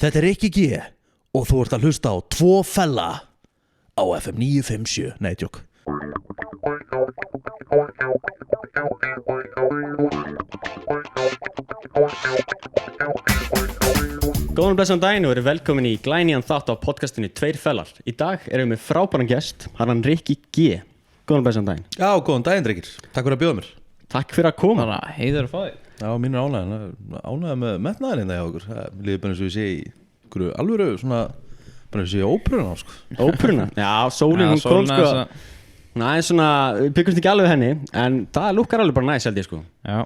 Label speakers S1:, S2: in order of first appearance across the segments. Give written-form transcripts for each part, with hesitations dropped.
S1: Þetta Rikki G og þú ert að hlusta á Tvo fella á FM 957. Nei, tjók.
S2: Góðan blessan daginn og verið velkomin í glænýjan þátt á podcastinu Tveir fellar. Í dag erum við frábæran gest, hann Rikki G. Góðan blessan daginn.
S1: Já, góðan daginn, drengir. Takk fyrir að bjóða mér.
S2: Takk fyrir að koma.
S3: Bara heiður að fá þig.
S1: Já, mín ánægð með metnaðinn hérna hjá okkur. Mér líður bara eins og ég sé í einhverju alvöru svona, bara eins og ég sé óperuna, sko.
S2: Óperuna? Já, sólin hún kom, sko. Næ, svona, við byggumst ekki alveg henni, en það lukkar alveg bara næs, held ég, sko.
S3: Já.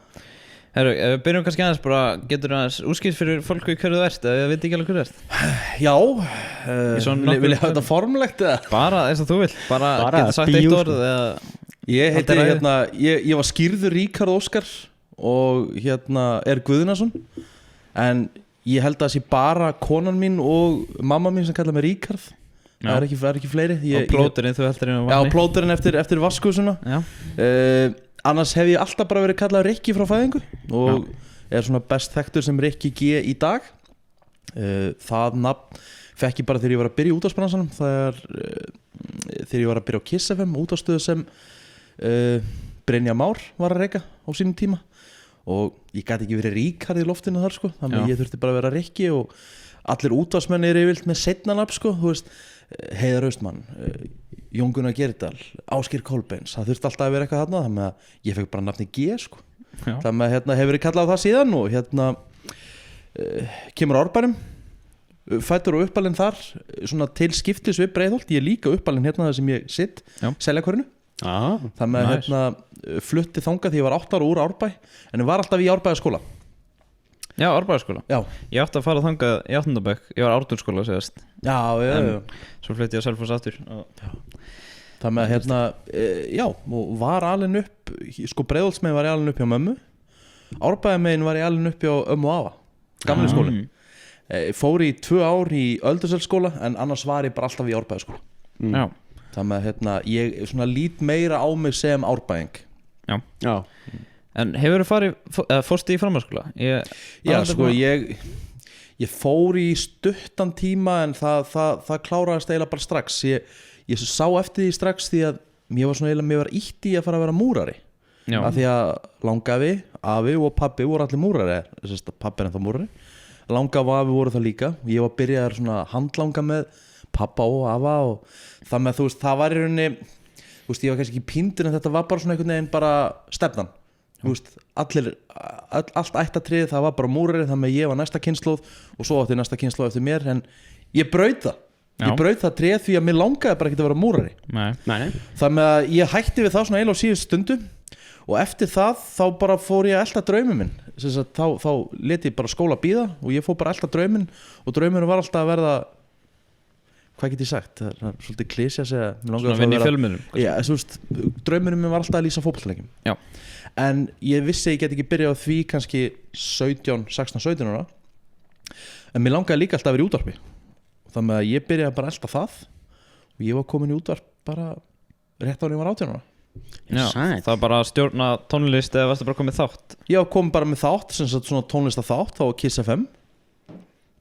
S3: Herru, byrjum kannski aðeins bara, getur aðeins útskýrt fyrir fólku hverju þú ert, eða veit ekki alveg hverju þú ert?
S1: Já, vil ég hafa þetta formlegt eða?
S3: Bara eins og þú vill, bara getur sagt eitt orð eða...
S1: Ég heiti ég var skýrður Ríkharð Óskar og Guðnason, en ég held að það sé bara konan mín og mamma mín sem kalla mig Ríkharð. Það er ekki fleiri.
S3: Og plóterinn þú heldur inn á vatni?
S1: Já, plóterinn eftir vaskusuna. Annars hef ég alltaf bara verið kallað Rikki frá fæðingu og er svona best þekktur sem Rikki G í dag. Það nafn fekk ég bara þegar ég var að byrja í útvarpsbransanum, þegar ég var að byrja á Kiss FM, útvarpsstöðu sem Brynja Már var að reka á sínum tíma og ég gæti ekki verið Ríkharð í loftinu þar, sko. Þannig að ég þurfti bara að vera Rikki og allir útvarpsmenn eru yfirleitt með seinna nafn, sko. Þú veist, Heiðar Austmann, Jón Gunnar Gerdal, Ásgeir Kolbeins, það þurfti alltaf að vera eitthvað þarna, þannig að ég fekk bara nafni G, sko. Þannig að hefur verið kallað á það síðan og kemur Árbænum, fæddur og uppalinn þar, svona til skiptis við Breiðholt. Ég er líka uppalinn hérna þar sem ég sitt, Seljakörnu. Þannig að flutti þangað því ég var 8 ára úr Árbæ, en ég var alltaf í Árbæðaskóla.
S3: Já, Árbæðaskóla. Já. Ég átti að fara þangað í 8. bekk, ég var Ártúnsskóla segast. Já. Svo flutti ég á Selfoss aftur.
S1: Þannig að og var alinn upp, sko Breiðholtsmegin var ég alinn upp hjá mömmu, Árbæðamegin var ég alinn upp hjá ömmu og afa, gamli skóli. Fór í 2 ár í Öldurselskóla, en annars var ég bara alltaf í Árbæðaskóla.
S3: Já.
S1: Þannig að ég svona lít meira á mig sem Árbæðing.
S3: Já. En hefur þú fórstu í framhaldsskóla?
S1: Já, sko, ég fór í stuttan tíma, en það kláraðist eiginlega bara strax. Ég sá eftir því strax því að mér var ítt í að fara að vera múrari. Af því að langafi, afi og pabbi voru allir múrari. Pabbi er ennþá múrari. Langafi og afi voru það líka. Ég var byrjaður svona handlanga með pappa og afa og það með, þú veist, það var í rauninni, þú veist, ég var kannski ekki píndur, en þetta var bara svona einhvern veginn bara stefnan. Þú veist, allt ættatrið, það var bara múrari, þannig að ég var næsta kynslóð og svo átti næsta kynslóð eftir mér, en ég braut það. Ég braut það trið því að mér langaði bara ekki að vera múrari.
S2: Nei.
S1: Þannig að ég hætti við það svona eiginlega á síðustu stundu og eftir það þá bara fór ég að elta drauminn minn. Þá lét ég bara skóla bíða og ég fór bara að elta drauminn og drauminn var alltaf að verða, hvað get ég sagt, það er svolítið klísja að segja
S3: svona vinn í fjölmiðlum.
S1: Já, þú veist, draumurinn minn var alltaf að lýsa fótboltaleikjum.
S3: Já.
S1: En ég vissi ég get ekki byrjað á því kannski 16-17 ára, en mér langaði líka alltaf að vera í útvarpi. Þannig að ég byrjaði bara að elta það og ég var komin í útvarp bara rétt ára ég var 18 ára.
S3: Já, það var bara að stjórna tónlist eða varstu bara komið þátt?
S1: Já, kom bara með þátt, sem sagt svona tónlista þátt, þá var Kiss FM.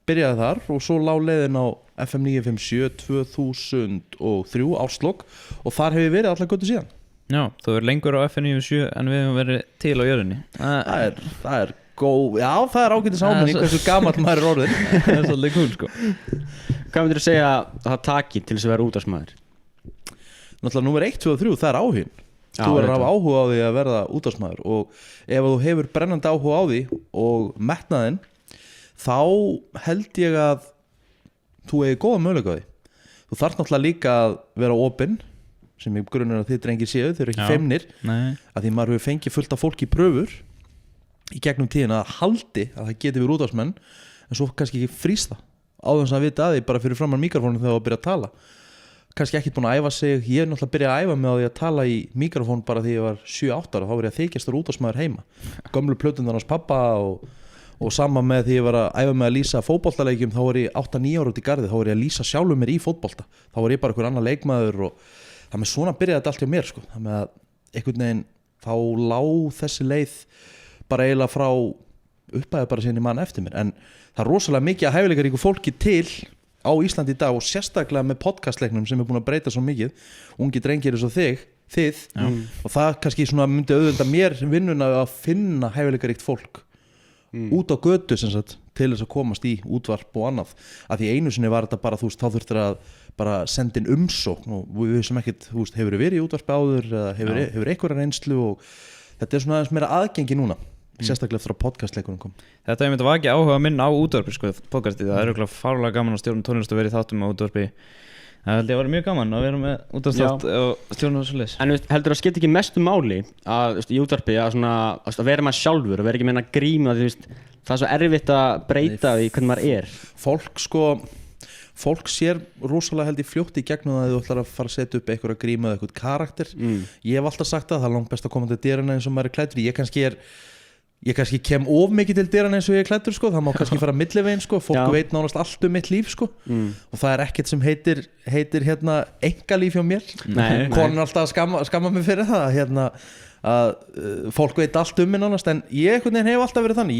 S1: Byrjaði þar og svo lá leiðin á FM 957 2003 árslokk og þar hef ég verið allar götu síðan.
S3: Já, þú verður lengur á FM 957 en við hefum verið til á jörðinni.
S1: Það er góð, já, það er ágætis áminning hversu gamall maður er orðin.
S3: Það er svolítið cool, sko.
S2: Hvað myndir þú segja að það taki til þess að vera útvarpsmaður?
S1: Náttúrulega númer 1, 2 og 3, það er áhugin. Þú verður að hafa áhuga á því að verða útvarpsmaður og ef þú hefur brennandi áhuga á því og metnaðinn, þá held ég að þú eigi góða möguleika á því. Þú þarft náttúrulega líka að vera opinn, sem ég grunar að þið drengir séu, þau eru ekki feimnir, að því maður hefur fengið fullt af fólki í pröfur í gegnum tíðina að haldi að það geti verið útvarpsmenn, en svo kannski ekki frýs það á þess að vita að því bara fyrir framan mikrofónu þegar það var að byrja að tala. Kannski ekki búin að æfa sig, ég er náttúrulega byrjað að æfa mig á því að tala í mikrofón bara því ég var 7-8 ára, þá var ég að þykjastur útvarpsmaður heima. Gömlu plöturnar hans pappa og sama með því ég var að æfa mig að lýsa fótboltaleikjum, þá var ég 8-9 ára út í garði, þá var ég að lýsa sjálfur mér í fótbolta, þá var ég bara einhver annar leikmaður og það með svona byrjaði þetta allt hjá mér, sko. Það með að einhvern veginn þá lá þessi leið bara eiginlega frá upphæði bara síðan í mann eftir mér, en það rosalega mikið að hæfileikaríku fólki til á Íslandi í dag og sérstaklega með podcastleiknum sem búin að breyta svo mikið, ungi drengir eins og þið og það kannski svona myndi auðvitað mér vinnuna að finna hæfileikaríkt fólk út á götu sem sagt, til þess að komast í útvarp og annað, að því einu sinni var þetta bara, þú veist, þá þurftir að bara senda inn umsókn og við vissum ekkert, þú veist, hefur verið í útvarpi áður eða hefur einhverja reynslu og þetta svona aðeins meira aðgengi núna sérstaklega eftir að podcastleikurinn kom.
S3: Þetta einmitt var ekki áhuga minn á útvarpi sko, podcastið, það er okkur fárlega gaman að stjórna tónlist og verið þáttum á útvarpi. Það held ég að vera mjög gaman að vera með útvarpsþátt og stjórna þessu leys. En
S2: heldur það skiptir ekki mestu máli að í útvarpi að vera maður sjálfur og vera ekki með að gríma, það er svo erfitt að breyta því hvernig maður er. Fólk sér rosalega held í fljótt í gegnum að þú ætlar að fara að setja upp eitthvað gríma eða eitthvað karakter. Ég hef alltaf sagt það er langt best að koma til dyrana eins og maður er klæddur. Ég kannski kem of mikið til dyrana eins og ég er klæddur sko. Það má kannski fara millivegin sko. Fólk veit nánast allt mitt líf sko. Og það er ekkert sem heitir hérna engalíf hjá mér. Konan er alltaf að skamma mig fyrir það að fólk veit allt mig nánast, en ég hef alltaf verið þannig.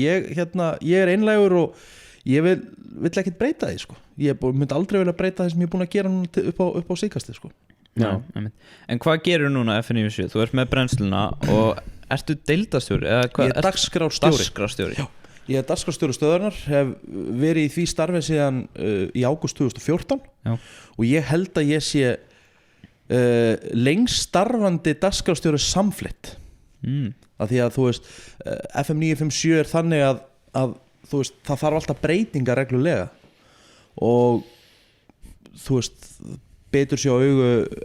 S2: Ég er einlægur og ég vill ekkert breyta því sko. Ég myndi aldrei vilja breyta því sem ég er búin að gera upp á síkastið sko.
S3: En hvað gerur núna F97? Þú ert með brennsluna og ertu deildastjóri?
S1: Ég er dagskrárstjóri. Ég er dagskrárstjóri Stöðvarinnar, hef verið í því starfi síðan í ágúst 2014 og ég held að ég sé lengst starfandi dagskrárstjóri samflitt af því að þú veist FM 957 er þannig að þú veist, það þarf alltaf breytingar reglulega og þú veist, betur sér á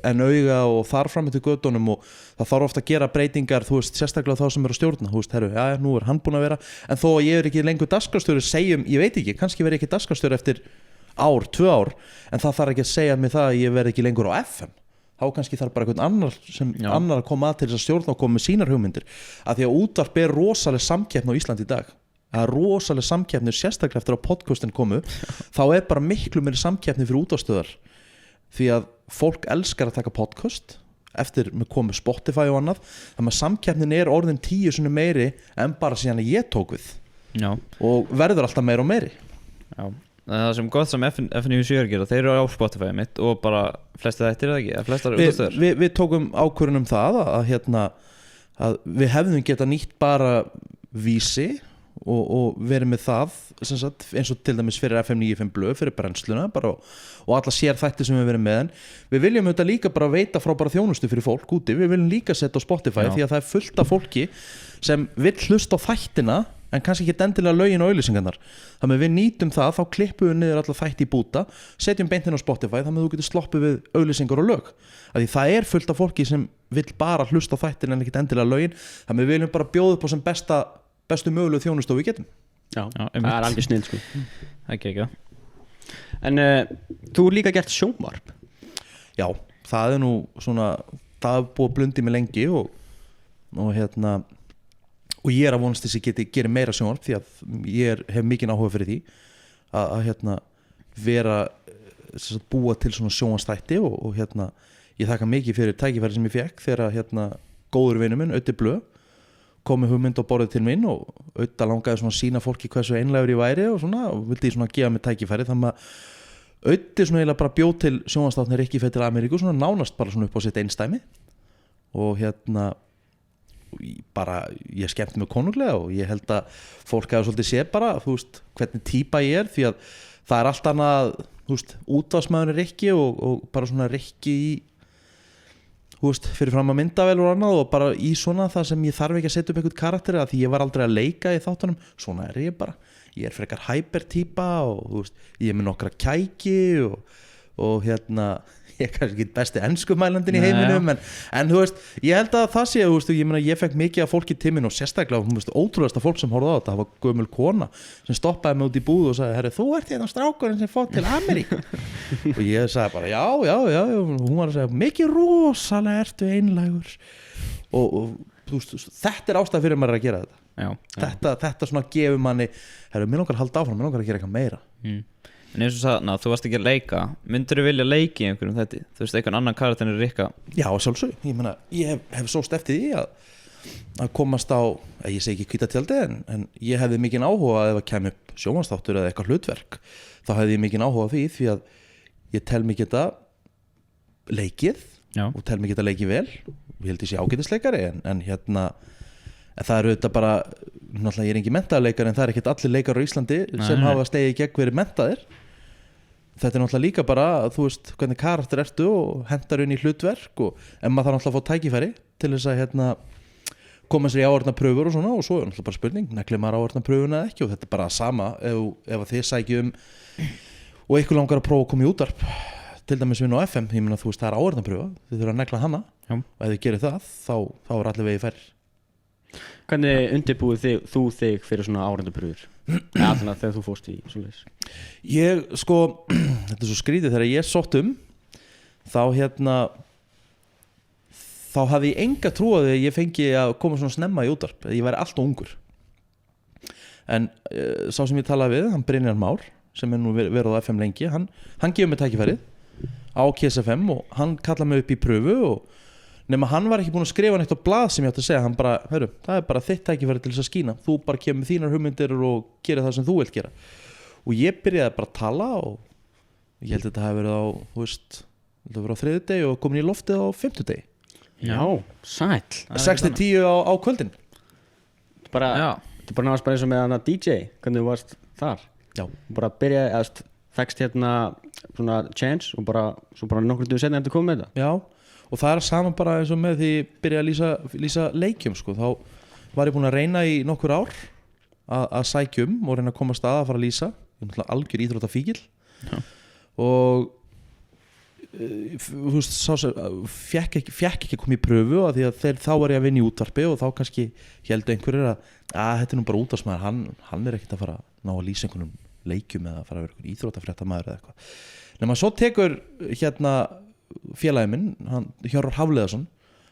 S1: auga og þar fram eftir göttunum og það þarf ofta að gera breytingar, þú veist, sérstaklega þá sem eru að stjórna, þú veist, nú er hann búin að vera, en þó að ég er ekki lengur dagskrárstjóri, ég veit ekki, kannski verð ég ekki dagskrárstjóri eftir 2 ár, en það þarf ekki að segja mig það að ég verð ekki lengur á FM, þá kannski þarf bara einhvern annar að koma að til þess að stjórna og koma með sínar hugmyndir, af því að útvarp er rosaleg samkeppni á Íslandi í dag. Það er rosalega samkeppni sérstaklega eftir að podcastin komu þá er bara miklu meiri samkeppni fyrir útvarpsstöðvar því að fólk elskar að taka podcast eftir með komu Spotify og annað þannig að samkeppnin er orðin 10 sinnum meiri en bara síðan að ég tók við og verður alltaf meira og meiri.
S3: Það sem gott sem F97 gera, þeir eru á Spotify mitt og bara flesti þættir eða ekki, flestar útvarpsstöðvar. Við tókum ákvörðun það að við hefðum geta nýtt bara Vísi og verið með það sagt, eins og til dæmis fyrir FM 95 blöð fyrir brennsluna bara, og alla sér þætti sem við verið með en við viljum auðvitað líka bara veita frábæra þjónustu fyrir fólk úti, við viljum líka setja á Spotify því að það er fullt af fólki sem vill hlusta á þættina en kannski ekki endilega lögin og auglýsingarnar þannig að við nýtum það, þá klippum við niður alla þætti í búta, setjum beintin á Spotify þannig að þú getur sloppið við auglýsingar og lög af því það er fullt af fólki sem vill bara hlusta á þættina en ekki endilega lögin þannig að við viljum bara bjóða upp á sem bestu mögulegu þjónustu við getum.
S2: Það er alveg snill sko.
S3: ekki.
S2: En þú er líka gert sjónvarp.
S1: Já, það er nú svona það er búið að blundi mig lengi og ég er að vonast þess að ég geri meira sjónvarp því að ég hef mikinn áhuga fyrir því að vera búa til svona sjónvarpsþætti og ég þakka mikið fyrir tækifæri sem ég fekk þegar góður vinur minn, Öddi Blöð komið hugmynd á borðið til minn og auðvitað langaði svona að sína fólki hversu einlægur ég væri og svona og vildi svona gefa mig tækifæri þannig að auðvitað svona eiginlega bara bjóð til sjónvarpsþáttin Rikki fer til Ameríku svona nánast bara svona upp á sitt einstæmi og bara ég skemmti mig konunglega og ég held að fólk hafa svolítið séð bara þú veist hvernig típa ég er því að það er allt annað þú veist útvarpsmaðurinn Rikki og bara svona Rikki í þú veist, fyrir fram að myndavél og annað og bara í svona það sem ég þarf ekki að setja upp einhvern karakter að því ég var aldrei að leika í þáttunum svona er ég bara, ég er frekar hyper-týpa og þú veist, ég er með nokkra kæki og ég er kannski ekki besti enskumælandin í heiminum en þú veist, ég held að það sé þú veist, ég fekk mikið af fólki til minn og sérstaklega, þú veist, ótrúlegasta fólk sem horfði á þetta það var gömul kona sem stoppaði mig út í búð og sagði, herri, þú ert hérna strákurinn sem fótt til Ameríku og ég sagði bara, já hún var að segja, mikið rosalega ertu einlægur og þú veist, þetta er ástæða fyrir maður að gera þetta þetta svona gefur manni, herri, mér langar að halda áfram, mér langar að gera eitthvað meira
S3: En eins og sagði, þú varst ekki að leika myndir þú vilja leiki í einhverjum þetta þú veist, einhvern annan karakter en Rikka
S1: Já, sjálfsög, ég hef sóst eftir því að komast á, ég segi ekki hvíta tjaldi en ég hefði mikinn áhuga að ef að kemur upp sjónvarpsþáttur eða eitthvað hlutverk þá hefði ég mikinn áhuga því að ég tel mig geta leikið og tel mig geta leikið vel og ég held ég sé ágætisleikari en það eru þetta bara náttúrulega ég ekki menntaðarleikari en það ekkert allir leikar á Íslandi sem hafa stegið gegn verið menntaðir þetta náttúrulega líka bara þú veist hvernig karakter ertu og hendar inn í hlutverk og en maður þarf náttúrulega að fá tækifæri til þess að koma sér í áorðna pröfur og svona og svo náttúrulega bara spurning neglir maður áorðna pröfuna eða ekki og þetta er bara sama ef þið sækjum og ykkur langar að prófa að koma í útvarp til dæmis við á FM, ég meina þú veist það er áorðna pröfa þið þurfa að negla hana og ef þið gerir það þá er allir vegi færir.
S2: Hvernig undirbúið þú þig fyrir svona áhorfendapröfur? Þannig að þegar þú fórst í svoleiðis?
S1: Ég þetta er svo skrítið þegar ég sótt þá hafði ég enga trú á því að ég fengi að koma svona snemma í útvarp ég væri alltaf ungur en sá sem ég talaði við, hann Brynjar Már sem er nú verið á FM lengi hann gefur mig tækifærið á KSFM og hann kallaði mig upp í pröfu og nema hann var ekki búinn að skrifa neitt á blað sem ég átti að segja hann bara, það er bara þitt tækifæri til þess að skína þú bara kemur með þínar hugmyndir og gerir það sem þú vilt gera og ég byrjaði bara að tala og ég held að þetta hafi verið á þú veist, þetta verið á þriðjudegi og komin í loftið á fimmtudegi
S2: Já, sæll
S1: 6-10 á kvöldin
S2: Þetta er bara náttúrulega eins og með hana DJ hvernig þú varst þar
S1: Já.
S2: Bara byrjaði að fækst svona chance og svo bara nokkur dögum seinna eftir komið með þetta
S1: Já og það er saman bara eins og með því ég byrjaði að lýsa leikjum þá var ég búinn að reyna í nokkur ár að sækjum og reyna að koma að stað að fara að lýsa ég er náttúrulega algjör íþróttafíkil og þú veist fekk ekki að koma í pröfu af því að þá var ég að vinna í útvarpi og þá kannski heldur einhverjir að þetta er nú bara útvarpsmaður hann er ekkert að fara að ná að lýsa einhvernum leikjum eða að fara að vera einhvern íþróttafréttamaður eða eitthvað nema svo tekur félagi minn, Hjörvar Hafliðason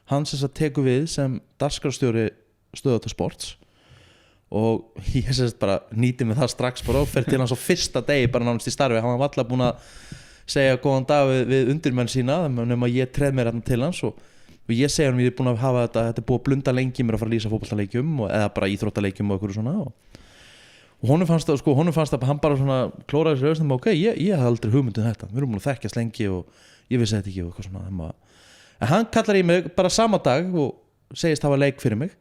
S1: hann sem sagt tekur við sem dagskrárstjóri Stöðvarp Sports og ég sem sagt bara nýti mig það strax bara og fer til hans á fyrsta degi bara nánast í starfi, hann var alltaf búinn að segja góðan dag við undirmenn sína nema ég treð mér hérna til hans og ég segja hann ég er búinn að hafa þetta er búið að blunda lengi mér að fara að lýsa fótboltaleikjum eða bara íþróttaleikjum og eitthvað svona og honum fannst að hann bara svona klóraði sér auðvitað ok, ég hafði aldrei hugmynd þetta við erum búin að þekkjast lengi og ég vissi þetta ekki og eitthvað svona en hann kallar í mig bara sama dag og segist hafa leik fyrir mig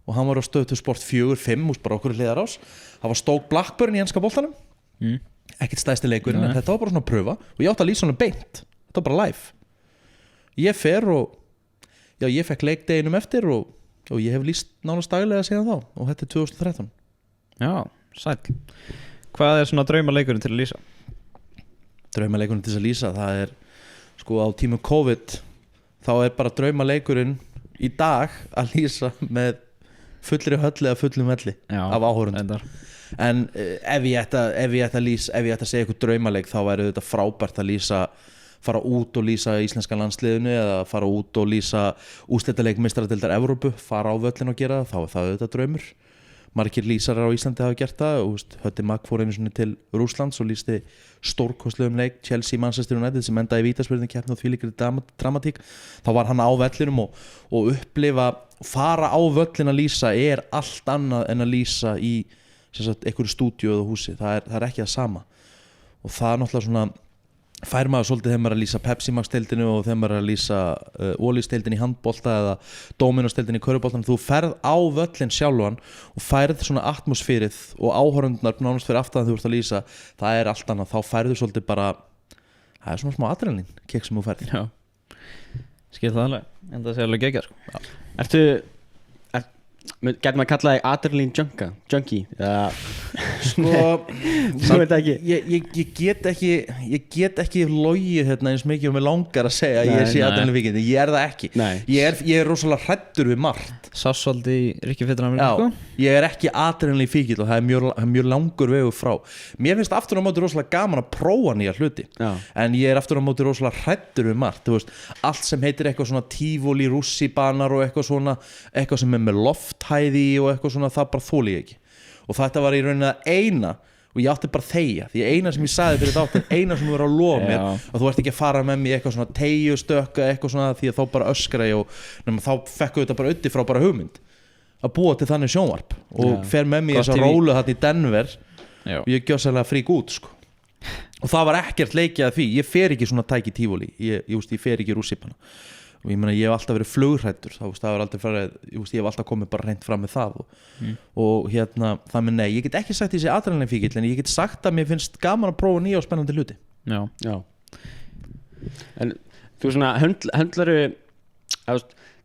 S1: og hann var á Stöð 2 Sport 4-5 bara okkur hliðarás það var Stoke Blackburn í enska boltanum ekkert stæsti leikurinn en þetta var bara svona að pröfa og ég átti að lýsa honum beint þetta var bara live ég fer og ég fekk leikdeginum eftir og ég hef lýst nánast daglega síðan þá og þetta er 2013
S3: Já, sæll Hvað er svona draumaleikurinn til að lýsa?
S1: Draumaleikurinn til að lýsa það er á tímum COVID þá er bara draumaleikurinn í dag að lýsa með fullri hölli eða fullum velli af áhorfendum en ef ég ætti að segja eitthvað draumaleik þá væri þetta frábært að fara út og lýsa íslenska landsliðinu eða fara út og lýsa úrslitaleik meistaradeildar Evrópu fara á völlin og gera þá er það þetta draumur margir lýsarar á Íslandi hafa gert það Hötti Magg fór einu sinni til Rússlands og lýsti stórkostlegum leik Chelsea Manchester United sem endaði í vítaspyrnukeppni og þvílíkri dramatík þá var hann á vellinum og fara á völlin að lýsa er allt annað en að lýsa í einhverju stúdíu eða húsi það er ekki það sama og það er náttúrulega svona fær maður svolítið þegar maður er að lýsa Pepsi Max deildinu og þegar maður er að lýsa Ólís deildinu í handbolta eða Dominos deildinu í körfuboltanum þú ferð á völlin sjálfan og færð svona atmosfærið og áhorfendunar nánast fyrir aftan þegar þú ert að lýsa það er allt annað, þá færðu svolítið bara það er svona smá adrenalín kikk sem þú færð
S3: Já, skil það alveg en það sé alveg geggjað
S2: Gæti maður að kalla þig adrenalín junkie eða
S1: svo veit ekki ég get ekki logið eins mikið og mér langar að segja að ég sé adrenalín fíkindi, ég er það ekki ég er rosalega hræddur við margt
S3: Sássoldi í Rikki Fitran
S1: ég er ekki adrenalín fíkil og það er mjög langur vegur frá mér finnst aftur á móti rosalega gaman að prófa nýja hluti en ég er aftur á móti rosalega hræddur við margt allt sem heitir eitthvað svona tífóli rússibanar og eitthvað svona eitthvað sem er með lofthæði og eitthvað svona það bara þóli ég ekki og þetta var í rauninni eina og ég átti bara að þegja, því eina sem ég sagði fyrir þátt eina sem þú verður að lofa mér að þú ert ekki að fara með mér eitthvað svona teyjustökka eitthvað svona, því að þá bara öskra ég og þá fekk þetta bara ötti frá bara hugmynd að búa til þannig sjónvarp og fer með mér þess að rólu þetta í Denver og ég gjössalega frík út sko. Og það var ekkert leikið að því, ég fer ekki svona tæki tífóli, ég fer ekki rússipana og ég meina ég hef alltaf verið flugrættur það var aldrei farið, ég hef alltaf komið bara hreint fram með það og hérna það með nei, ég get ekki sagt þessi adrenalinfíkill en ég get sagt að mér finnst gaman að prófa nýja og spennandi hluti.
S2: Já. En þú svona höndlaru er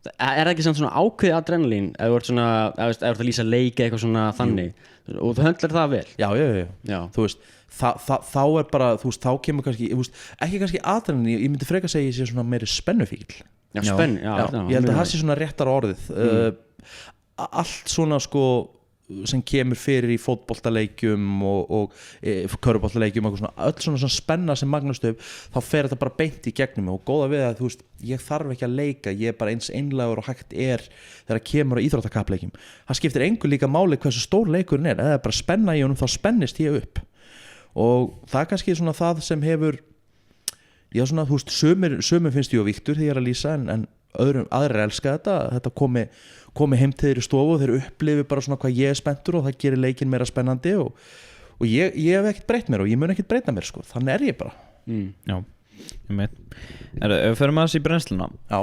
S2: það ekki svona ákveðið adrenalín eða þú ert svona, eða þú ert að lýsa leiki eitthvað svona þannig og þú höndlar það vel?
S1: Já. Þú veist þá er bara, þú veist, þá kemur kannski ekki kannski adrenalín, ég myndi freka segja ég sé svona meiri spennufíkill. Já, ég held að það sé svona réttar orðið allt svona sko sem kemur fyrir í fótboltaleikjum og körfuboltaleikjum öll svona spenna sem magnast upp þá fer þetta bara beint í gegnum mig og góða við að þú veist, ég þarf ekki að leika ég er bara eins einlægur og hægt þegar kemur á íþróttakappleikjum það skiptir engu líka máli hversu stór leikurinn eða það er bara spenna í honum þá spennist ég upp og það er kannski svona það sem hefur já svona, þú veist, sumir finnst ég og Viktor því ég er að lýsa en aðrir elska þetta komi heim til þeir í stofu og þeir upplifi bara svona hvað ég er spenntur og það gerir leikinn meira spennandi og ég hef ekkert breytt mér og ég mun ekkert breyta mér sko, þannig er ég bara
S3: Já, ég meit Ef við förum aðeins í brennsluna
S1: Já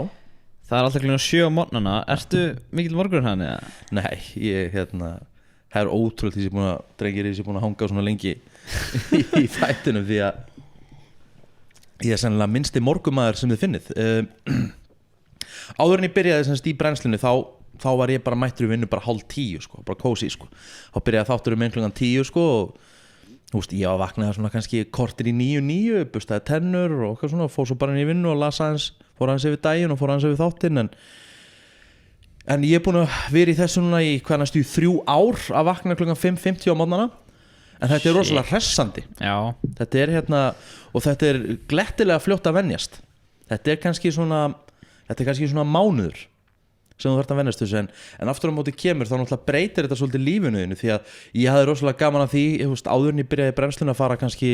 S3: Það er alltaf klukkan 7 á morgnana Ertu mikill morgur hann eða?
S1: Nei, það er ótrúlega því sem drengir því sem búin að hanga svona lengi í þættinum því að ég er sennilega minnsti morgumæður sem þið finnið áður en ég byrjaði semst í brennslunni þá var ég bara mættur í vinnu bara 9:30 sko, bara kósi sko þá byrjaði þátturinn minn klukkan 10 sko og þú veist, ég var vaknaði svona kannski kortir í 9:09, bustaði tennur og eitthvað svona og fór svo bara inn í vinnu og fór aðeins yfir daginn og fór aðeins yfir þáttinn en ég er búin að vera í þessu núna í hvað næstu 3 ár að vakna klukkan 5:50 á morgnana en þetta er rosalega hressandi þetta er og þetta er glettilega fljótt að venjast þetta er kannski svona mánuður sem þú þarft að venjast þessu en aftur á móti kemur þá náttúrulega breytir þetta svolítið lífinuðinu því að ég hafði rosalega gaman af því áður en ég byrjaði brennsluna að fara kannski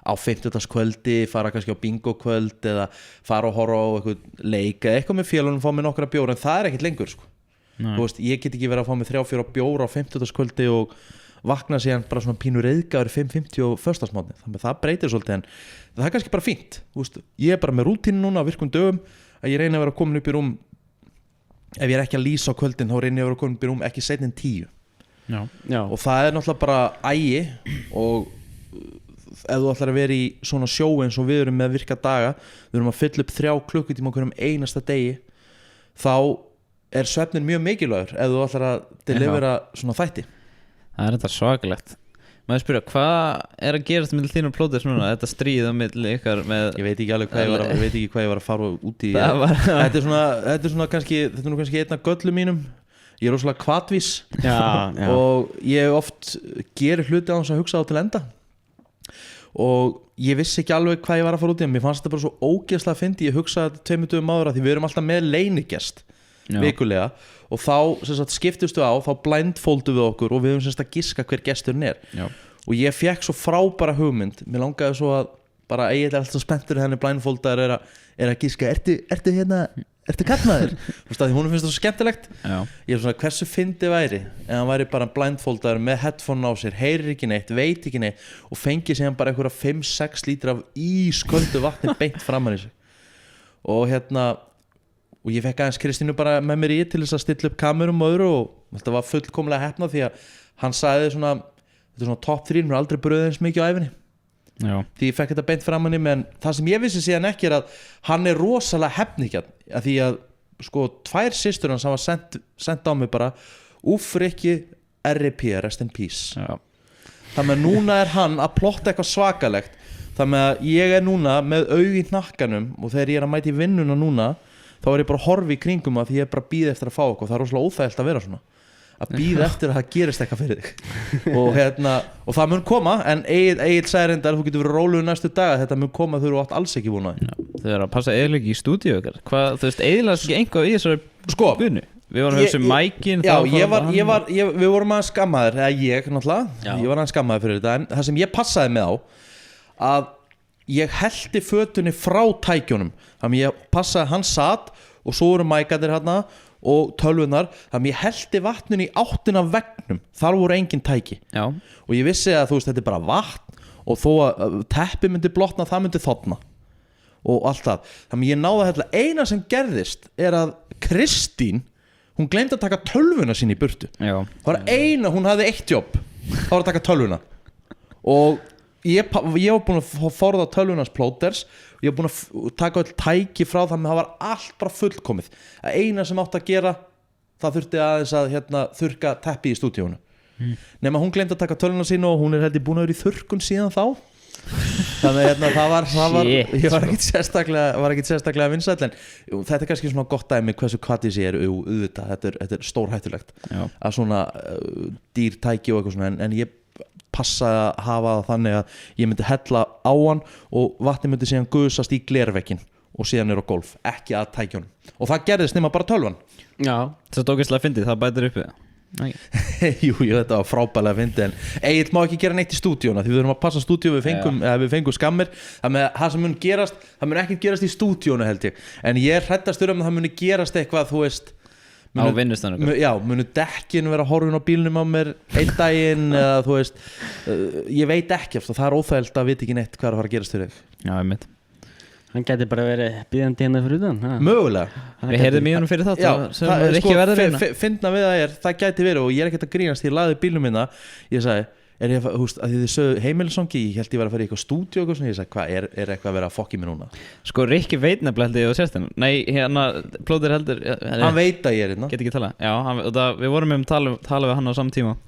S1: á 50-dagskvöldi fara kannski á bingokvöld eða fara og horfa á eitthvað leik eða eitthvað með félunum fá mér nokkra bjóra en það er ekkert lengur sko. Ég get ekki verið að fá mér 3-4 bjóra á 50-dagskvöldi og vakna síðan bara svona pínur reyðgáður 5:50 og föstudagsmorgni þannig að það breytir svolítið en það er kannski bara fínt ég er bara með rútínu núna á virkum dögum að ég reyna að vera komin upp í rúm ef ég er ekki að lýsa á kvöldin þá reyna ég að vera komin upp í rúm ekki seinna en 10 og það er náttúrulega bara ægi og ef þú ætlar að vera í svona sjó eins og við erum með virka daga við erum að fylla upp 3 klukkutíma okkur einasta degi þá er svefnin mjög mikilvægur ef þú ætlar að delivera svona þætti
S3: Það er þetta svakalegt Maður spyrja, hvað er að gerast með þín og plóðis núna? Þetta stríð á milli ykkar með
S1: Ég veit ekki alveg hvað ég var að fara út í Þetta er svona kannski einn af göllum mínum Ég er rosalega hvatvís og ég oft gerir hluti á þess að hugsa á til enda og ég vissi ekki alveg hvað ég var að fara út í en mér fannst þetta bara svo ógeðslega fyndi ég hugsaði 2 dögum áður því við erum alltaf með leynigest vikulega og þá skiptustu á þá blindfoldum við okkur og við höfum að giska hver gesturinn er og ég fekk svo frábæra hugmynd mér langaði svo að bara Egill er alltaf spenntur henni blindfoldaður er að giska ertu kallmaður því hún finnst það svo skemmtilegt ég er svona hversu fyndi væri en hann væri bara blindfoldaður með headphone á sér heyrir ekki neitt, veit ekki neitt og fengi síðan bara einhverja 5-6 lítra af ísköldu vatni beint framan í sig og ég fekk aðeins Kristínu bara með mér í til þess að stilla upp kamerum og öðru og þetta var fullkomlega heppnað því að hann sagði svona þetta er svona top 3, mér er aldrei bröðið eins mikið á æfinni því ég fekk þetta beint framan í en það sem ég vissi síðan ekki er að hann er rosalega hefningjarn að því að sko 2 systur hans hafa sent á mig bara Rikki RIP, rest in peace þannig að núna er hann að plotta eitthvað svakalegt þannig að ég er núna með auð í hnakkanum og þegar ég er að mæta í vinnuna núna þá er ég bara að horfa í kringum að því ég er bara að bíða eftir að fá okkur það er rosalega óþægilt að vera svona að bíða eftir að það gerist eitthvað fyrir þig og það mun koma en Egill sagði reyndar þú getur verið rólegur næstu daga þetta mun koma þau eru átt alls ekki búin
S3: Þau eru að passa eðliki í stúdíu þú veist eðlast ekki einhvað í þessari
S1: sko,
S3: bunu Við vorum að hugsa mækin.
S1: Já, við vorum að skammaður. Eða ég náttúrulega. Ég var að skammaður fyrir þetta. En það sem ég passaði með á, að ég hellti fötunni frá tækjunum. Þannig ég passaði, hann satt og svo voru mækarnir hérna og tölvunar, þannig ég hellti vatninu í áttina veggnum, þar voru engin tæki. Já. Og ég vissi að þetta er bara vatn og þó að teppi myndi blotna, það myndi þorna og allt það. Þannig ég náði að eina sem gerðist er að Kristín, hún gleymdi að taka tölvuna sín í burtu. Já. Það var eina, hún hafði eitt jobb, það var að taka tölvuna og ég var búin að forða tölvunars plóters. Ég var búin að taka öll tæki frá, þannig að það var allt bara fullkomið. Að eina sem átt að gera, það þurfti aðeins að þurrka teppi í stúdíónu. Nema hún gleymdi að taka tölvuna sín og hún er búin að vera í þurrkun síðan þá. Þannig að það var ég var ekkert sérstaklega vinsæll, en þetta er kannski svona gott dæmi hversu kvatis ég auðvitað, þetta er stórhættulegt. Já. Að svona dýr tæki og eitthvað svona, en ég passaði að hafa það þannig að ég myndi hella á hann og vatni myndi síðan gusast í glervekkin og síðan á golf, ekki að tækjunum. Og það gerðist nema bara tölvan. Já.
S3: Það er ógeðslega fyndið, það bætir upp við.
S1: Jú, þetta var frábælega fyndið, en Egill má ekki gera neitt í stúdíóna því við þurfum að passa stúdíó, við fengum skammir. Það sem mun gerast, það mun ekkert gerast í stúdíónu held ég, en ég hræddast að það muni gerast eitthvað, þú veist,
S3: á vinnustanum.
S1: Já, munu dekkin vera horfin á bílnum á mér einn daginn eða þú veist, ég veit ekki, það er óþægilt að vita ekki neitt hvað er að fara að gerast fyrir þig.
S3: Já, einmitt.
S2: Hann gæti bara verið bíðandi hérna fyrir utan.
S1: Mögulega.
S3: Við heyrðum í honum fyrir þátt sem er ekki verður hérna.
S1: Fyndna við það gæti verið og ég er ekkert að grínast, ég lagði bílnum minna, ég sagði, er ég að þið sögðu heimilisongi, ég held ég var að fara í eitthvað stúdíu og ég sagði, hvað er eitthvað að vera að fokki mér núna?
S3: Sko Rikki veit nefnilega og sérst hennar. Nei, hérna Plóter heldur
S1: hann veit að ég er hérna.
S3: Get ekki tala. Já, við vorum tala við hann á saman tíma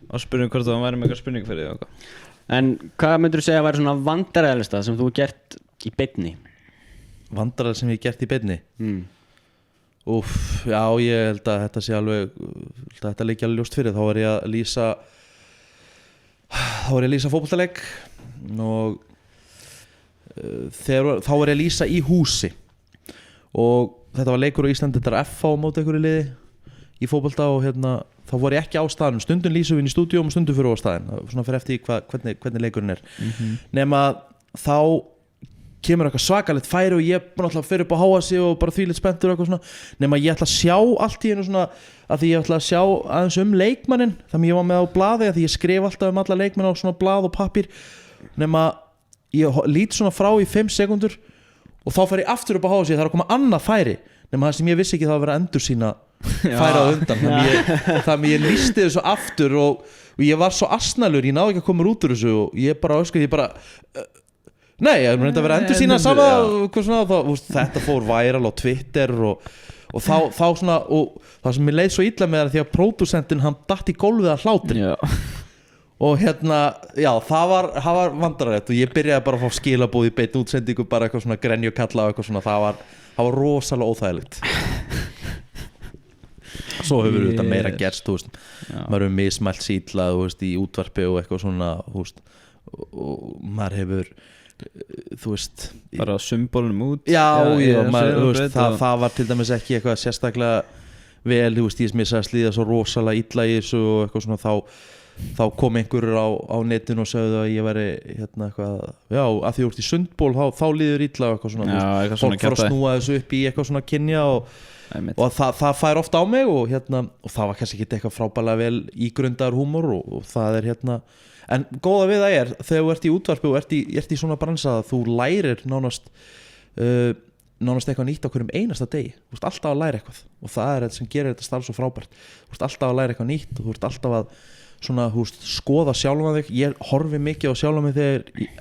S3: og spurðum hvort það væri með eitthvað spurning fyrir þig og eitthvað.
S2: En hvað myndur þú segja að væri svona vandræðalegasta sem þú gert í beinni?
S1: Vandræðalegasta sem ég gert í beinni? Já, ég held að þetta sé alveg, þetta leiki alveg ljóst fyrir. Þá var ég að lýsa fótboltaleik og þá var ég að lýsa í húsi og þetta var leikur á Íslandi, þetta er FH á móti einhverju liði í fótbolta og þá var ég ekki á staðnum, stundum lýsum við inn í stúdíum og stundum fyrir á staðin, svona fyrir eftir hvernig leikurinn er. Nema þá kemur eitthvað svakalegt færi og ég búin alltaf að fyrir upp á háa sig og bara þvílið spenntur og eitthvað svona, nema ég ætla að sjá allt í einu svona, að því ég ætla að sjá aðeins leikmannin, þannig ég var með á blaði að því ég skrif alltaf alla leikmann á svona blað og pappír, nema ég lít svona frá í 5 sekundur og þá fer ég aftur upp á háa sig, það er að koma annað færi, nema það sem ég vissi ekki það að vera endur sína færa á undan, þannig ég lísti þessu aftur og ég var svo asnalur, ég náði ekki að koma út úr þessu og ég bara nei, ég myndi að vera endur sína sama þetta fór væral á Twitter og þá svona, og það sem ég leið svo illa með það því að pródúsentinn hann datt í gólfið að hlátri og já, það var vandræðilegt og ég byrjaði bara að fá skilaboð í beinni útsendingu, bara eitthvað svona grenju kalla og eitthvað svona, það var rosalega óþægilegt. Svo hefur þetta meira gerst, þú veist, maður hefur mismælt sýtla, þú veist, í útvarpi og eitthvað svona, þú veist, og maður hefur, þú veist,
S3: bara symbolum út.
S1: Já, maður, þú veist, það var til dæmis ekki eitthvað sérstaklega vel, þú veist, ég sem ég sagði að slíða svo rosalega illa í þessu og eitthvað svona, þá kom einhverjur á netinu og sagði að ég væri eitthvað, já, að því þú ert í sundból þá líður illa og eitthvað svona, fólk fór að snúa þessu upp í eitthvað svona kynja og það fær ofta á mig og það var kannski ekki eitthvað frábælega vel ígrundaður húmor og það er en góða við það er, þegar þú ert í útvarpi og ert í svona bransa að þú lærir nánast eitthvað nýtt á hverjum einasta degi, þú ert alltaf að læra eitthvað og það er þetta sem gerir þetta starf svo frábært, þú ert alltaf að læra eitthvað nýtt og þú ert alltaf að svona, skoða sjálfan þig. Ég horfi mikið á sjálfan mig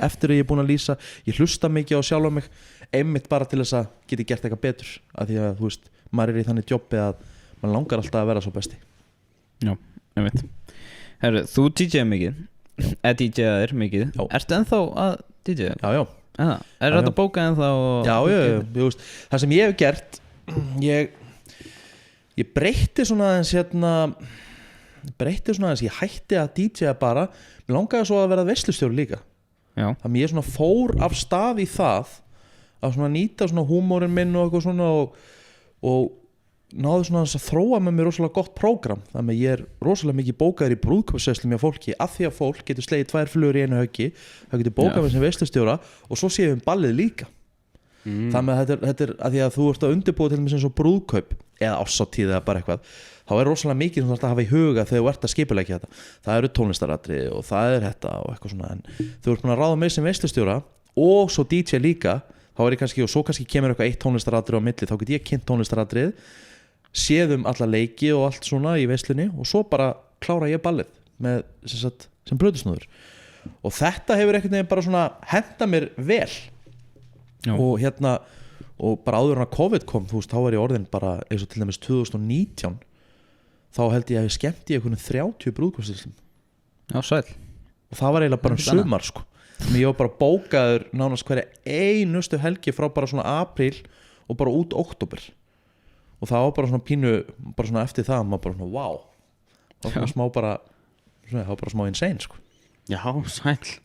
S1: eftir að ég er búin að lýsa, ég hlusta mikið á sjálfan mig einmitt bara til þess að geti gert eitthvað betur, af því að þú veist, maður er í þannig jobbi að maður langar alltaf að vera svo besti.
S3: Já, einmitt. Herru, þú DJ-að mikið, DJ-aðir mikið. Já. Ertu ennþá að DJ-a? Já. Er þetta bókað ennþá?
S1: Já, veist, það sem ég hef gert, ég breytti svona aðeins ég hætti að DJ-a bara, mér langaði svo að vera veislustjóri líka. Já. Þannig ég svona fór af stað í það að svona nýta svona húmórinn minn og eitthvað svona og náðu svona að þróa með mér rosalega gott prógram, þannig að ég er rosalega mikið bókaður í brúðkaupsveislum hjá fólki af því að fólk getur slegið 2 flugur í einu höggi, það getur bókað með sem veislustjóra og svo séum við ballið líka. Þannig að þetta er að því að þú ert að undirbúa til dæmis eins og brúðkaup eða árshátíð eða bara eitthvað, þá er rosalega mikið sem þú ert að hafa í huga þegar þú ert að skipuleggja þetta. Það eru tónlistaratriði og það er þetta og eitthvað svona, en þú ert búin að ráða mig sem veislustjóra og svo DJ líka, þá er ég kannski, og svo kannski kemur eitthvað eitt tónlistaratrið á milli, þá get ég kynnt tónlistaratrið, séðum alla leiki og allt svona í veislunni og svo bara klára ég ballið með sem plötusnúður. Og þetta hefur einhvern veginn bara svona hentað mér vel. Já. Og bara áður en að COVID kom, þú veist, þá var ég orðin bara eins og til dæmis 2019, þá held ég að ég skemmti í einhvern 30 brúðkaupsveislum.
S3: Já, sæll.
S1: Og það var eiginlega bara sumar sko. Þannig ég var bara bókaður nánast hverja einustu helgi frá bara svona apríl og bara út október. Og það var bara svona pínu, bara svona eftir það, maður bara svona wow. Það var smá bara, það var bara smá insane sko.
S2: Já, sæll.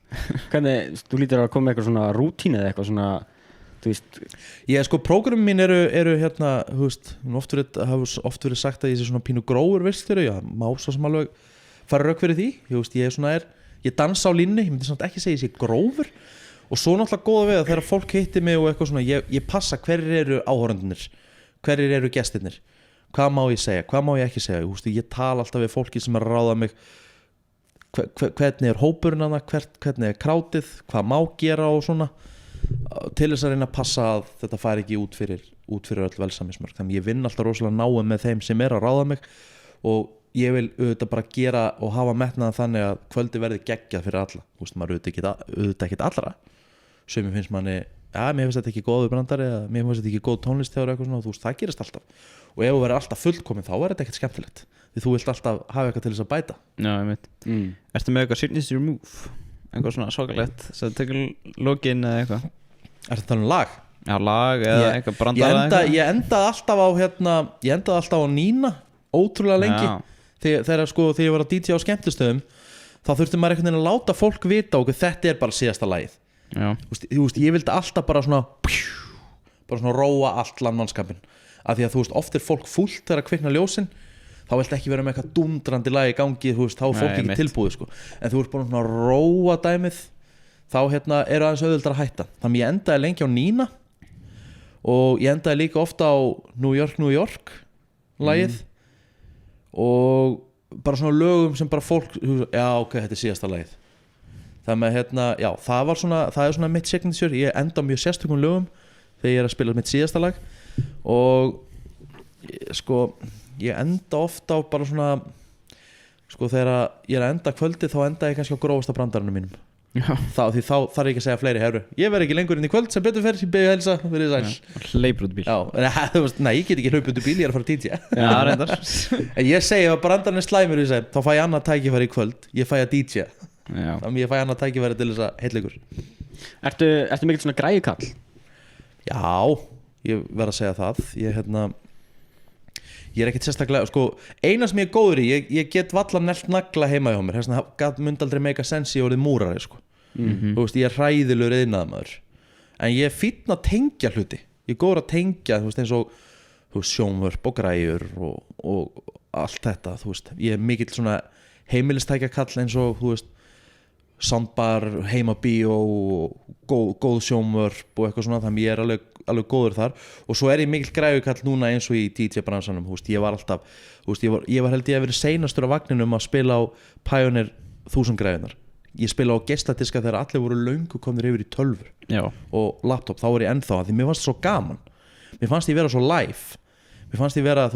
S2: Hvernig, þú lítur að koma með eitthvað svona rútínu eða eitthvað svona, þú veist.
S1: Ég sko, prógrammin mín eru þú veist, hafa oft verið sagt að ég sé svona pínu grófur veislustjóri, já, má svo sem alveg fara rauk fyrir því, ég dansa á línni, ég myndi samt ekki segja ég sé grófur. Og svo náttúrulega góða við að þegar fólk hitti mig og eitthvað svona, ég passa hverjir eru áhorfendurnir, hverjir eru gestirnir, hvað má ég segja, hvað má ég ekki segja. Ég tala alltaf við fólki sem er að ráða mig, hvernig er hópurinn hana, hvernig er krátið, hvað má gera og svona, til þess að reyna að passa að þetta fær ekki út fyrir öll velsamismörk. Þannig ég vinn alltaf rosalega náið með þeim sem er að ráða mig og ég vil auðvitað bara gera og hafa metnaðan þannig að kvöldi verði geggjað fyrir alla. Maður auðvitað ekkert allra, sem finnst manni, mér finnst þetta ekki góður brandari eða mér finnst þetta ekki góð tónlistþjóður eitthvað svona, það gerist alltaf. Og ef þú verður alltaf fullkominn þá er þetta ekkert skemmtilegt, því þú vilt alltaf hafa eitthvað til þess að bæta.
S3: Já, ég veit. Ertu með eitthvað signature move? Eitthvað svona svakalegt sem tekur lokin eða eitthvað?
S1: Ertu að tala um lag?
S3: Já, lag eða eitthvað brandara eða eitthvað?
S1: Ég endaði alltaf á Nína ótrúlega lengi. Þegar ég var að DJ á skemmtistöðum, þá þurfti maður einhvern veginn að láta fólk vita okkur, þetta er bara síðasta lagið. Ég vildi alltaf bara svona róa allt landmannskapin, af því að oft er fólk fúlt þegar að kvikna ljósin, þá viltu ekki vera með eitthvað dundrandi lag í gangi, þá er fólk ekki tilbúið sko. En þú ert búin að róa dæmið, þá eru aðeins auðvöldar að hætta. Þannig ég endaði lengi á Nína og ég endaði líka ofta á New York lagið og bara svona lögum sem bara fólk, já ok, þetta er síðasta lagið. Þannig að já, það er svona mitt signature. Ég enda mjög sérstökum lögum þegar ég er að spila mitt síðasta lag og sko, ég enda ofta á bara svona þegar ég er að enda kvöldi, þá enda ég kannski á grófasta brandarinu mínum. Því þá þarf ég ekki að segja fleiri herru, ég verð ekki lengur inn í kvöld sem betur fer, ég byrja að helsa, verið sæl.
S3: Hleypur út bíl.
S1: Nei, ég get ekki hlaupið út bíl, ég er að fara að DJ.
S3: Já, reyndar. En
S1: ég segi að brandarinn er slæmur, þá fæ ég annað tækifæri í kvöld, ég fæ að DJ. Þannig ég fæ annað tækifæri til þess að heitleikur.
S2: Ertu mikill svona græjukall?
S1: Já, ég verð að segja það. Ég er ekkert sérstaklega, eina sem ég er góður í, ég get valla nelt nagla heima hjá mér, það myndi aldrei make a sense í orðið múrari sko. Ég er hræðilegur iðnaðarmaður, en ég er fínn að tengja hluti, ég er góður að tengja eins og sjónvörp og græjur og allt þetta, ég er mikill svona heimilistækjakall eins og soundbar, heimabíó og góð sjónvörp og eitthvað svona, þannig ég er alveg góður þar. Og svo er ég mikill græjukall núna eins og í DJ-bransanum, ég var alltaf, ég var held ég að vera seinastur á vagninum að spila á Pioneer 1000 græjunar. Ég spila á geisladiska þegar allir voru löngu komnir yfir í tölvur. Já. Og laptop, þá var ég ennþá, því mér fannst það svo gaman, mér fannst ég vera svo live, mér fannst ég vera,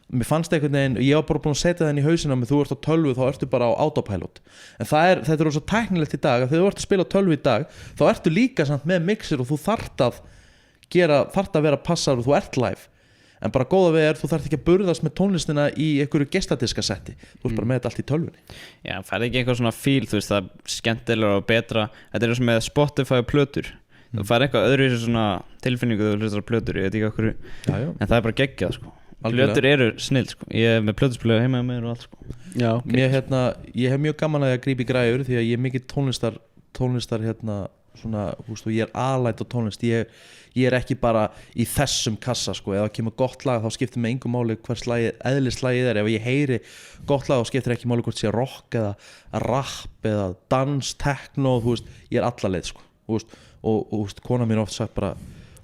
S1: mér fannst einhvern veginn, ég var bara búin að setja það inn í hausina með þú ert á tölvu, þá ertu bara á autopilot. En þetta er svo tæknilegt í dag að þegar þú ert að spila á tölvu í dag, þá ertu líka samt með mixer og þú þarft að vera passar og þú ert live. En bara góða við þú þarft ekki að burðast með tónlistina í einhverju geisladiskasetti, þú ert bara með þetta allt í tölvunni. Já, færði ekki einhver svona fíl, það er skemmtilegra og betra. Þetta er eins og með Spotify og plötur. Þú færði eitthvað öðruvísi svona tilfinningu þegar þú hlustar á plötur, ég veit ekki okkur, en það er bara geggjað sko. Plötur eru snill sko. Ég er með plötuspilaði heima með mér og allt sko. Já, okay. Ég hef mjög gaman að ég grípi græjur því að ég er mikið tónlistar svona húst, og ég alæt á tónlist, ég ekki bara í þessum kassa sko. Ef það kemur gott lag þá skiptir mig engu máli hvers eðlisslagið ef ég heyri gott lag þá skiptir ekki máli hvort sé rock eða rap eða dans, techno, þú veist, ég alla leið sko. og kona mín oft sagt bara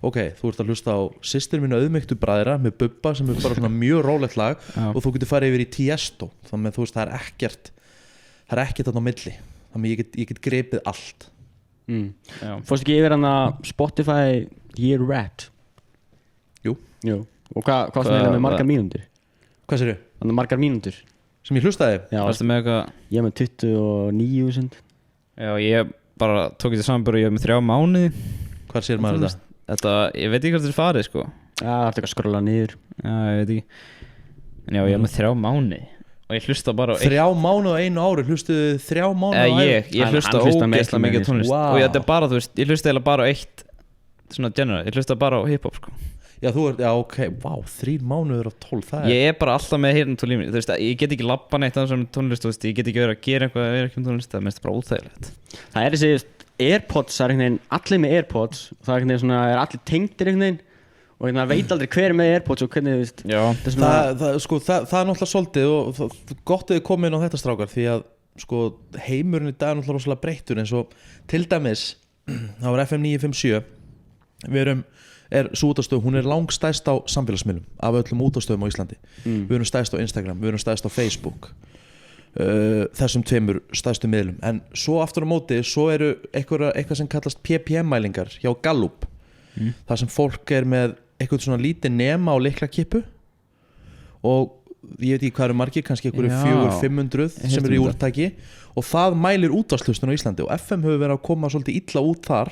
S1: ok, þú ert að hlusta á systir mínu auðmygtu bræðra með Bubba sem bara svona mjög rólegt lag og þú getur farið yfir í Tiesto, þannig að þú veist það er ekkert þarna á milli, þannig ég get grepið allt.
S2: Fórstu ekki yfir hann að Spotify Year Wrapped?
S1: Jú.
S2: Og hvað sem er með margar mínútur?
S1: Hvað sér ég?
S2: Þannig margar mínútur
S1: sem ég hlustaði?
S2: Já, ég er með 29.000.
S3: Já, ég bara tók þetta saman, ég er með 3 mánuði.
S1: Hvað sér maður þetta?
S3: Þetta, ég veit ekki hvað þetta er farið sko.
S2: Já, það er eitthvað að skrolla niður.
S3: Já, ég veit ekki. En já, ég er með 3 mánuði og ég hlusta bara
S1: 3 mánuði á einu ári, hlustuðu 3 mánuði á einu?
S3: Ég hlusta ógeðslega mikið tónlist og þetta er bara, þú veist, ég hlusta eiginlega bara eitt svona genre, ég hlusta bara á hiphop sko.
S1: Já, ok, 3 mánuður á 12, það
S3: Ég er bara alltaf með heyrnartól í mér, þú veist, ég get ekki labba neitt að þessum tónlist, þú veist, ég get ekki verið að gera eitthvað að vera ekki tónlist, það er mest bara óþægilegt.
S2: Það er þessi Airpods, það er allir með Airpods, það er svona, allir tengdir og það veit aldrei hver er með Airpods og hvernig, þú veist.
S1: Það er náttúrulega svolítið og gott að þið komið inn á þetta strákar því að sko heimurinn í dag er náttúrulega rosalega breyttur eins og til dæmis það var FM 957 sú útastöð, hún er langstæst á samfélagsmiðlum af öllum útastöðum á Íslandi. Við erum stæst á Instagram, við erum stæst á Facebook, þessum 2 stæstu miðlum. En svo aftur á móti, svo eru eitthvað sem kallast PPM-mælingar hjá Gallup, þar sem fólk er með eitthvað svona lítið nema á lyklakippu og ég veit ekki hvað eru margir, kannski eitthvað 400-500 sem eru í úrtaki og það mælir útvarpshlustun á Íslandi og FM hefur verið að koma svolítið illa út þar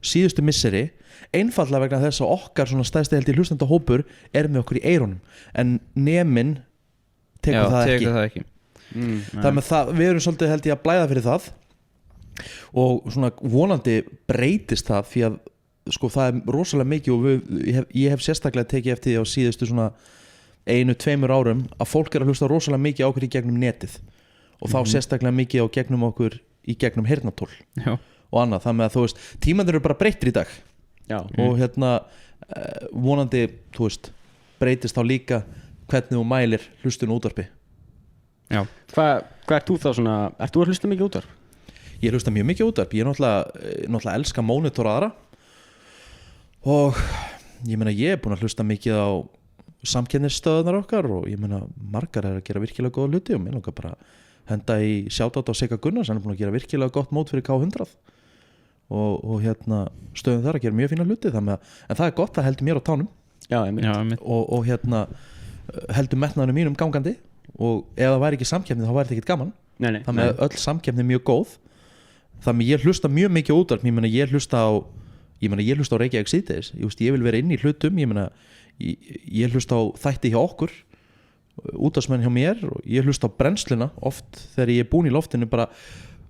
S1: síðustu misseri, einfallega vegna þess að okkar svona stæðsti held í hlustandahópur er með okkur í eyrunum en neminn tekur það ekki. Þannig að við erum svolítið held ég að blæða fyrir það og svona vonandi breytist það því að sko það er rosalega mikið og ég hef sérstaklega tekið eftir því á síðustu svona 1-2 árum að fólk er að hlusta rosalega mikið á okkur í gegnum netið og þá sérstaklega mikið á gegnum okkur í gegnum heyrnartól og annað, þannig að þú veist tímandir eru bara breyttir í dag og vonandi þú veist breytist þá líka hvernig þú mælir hlustun útvarpi.
S2: Já. Hvað ert þú þá svona, ert þú að hlusta mikið útvarp?
S1: Ég hlusta mjög mikið útvarp, ég er náttúrulega elska mónitor aðra og ég meina ég er búin að hlusta mikið á samkeppnisstöðunar okkar og ég meina margar er að gera virkilega góða hluti og mér langar bara henda í shoutout á Sigga Gunnars, hann er búin að gera virkilega gott mót fyrir K100 og stöðum þar að gera mjög fína hluti en það er gott, það heldur mér á tánum. Já, og heldur metnaðunum mínum gangandi og ef það væri ekki samkeppni þá væri þetta ekkert gaman. Þannig að öll samkeppni er mjög góð, þannig ég hlusta mjög mikið útvarp, ég hlusta á Reykjavík síðdegis, ég vil vera inn í hlutum, ég hlusta á þætti hjá okkur útvarpsmenn hjá mér og ég hlusta á brennsluna oft þegar ég er búin í loftinu bara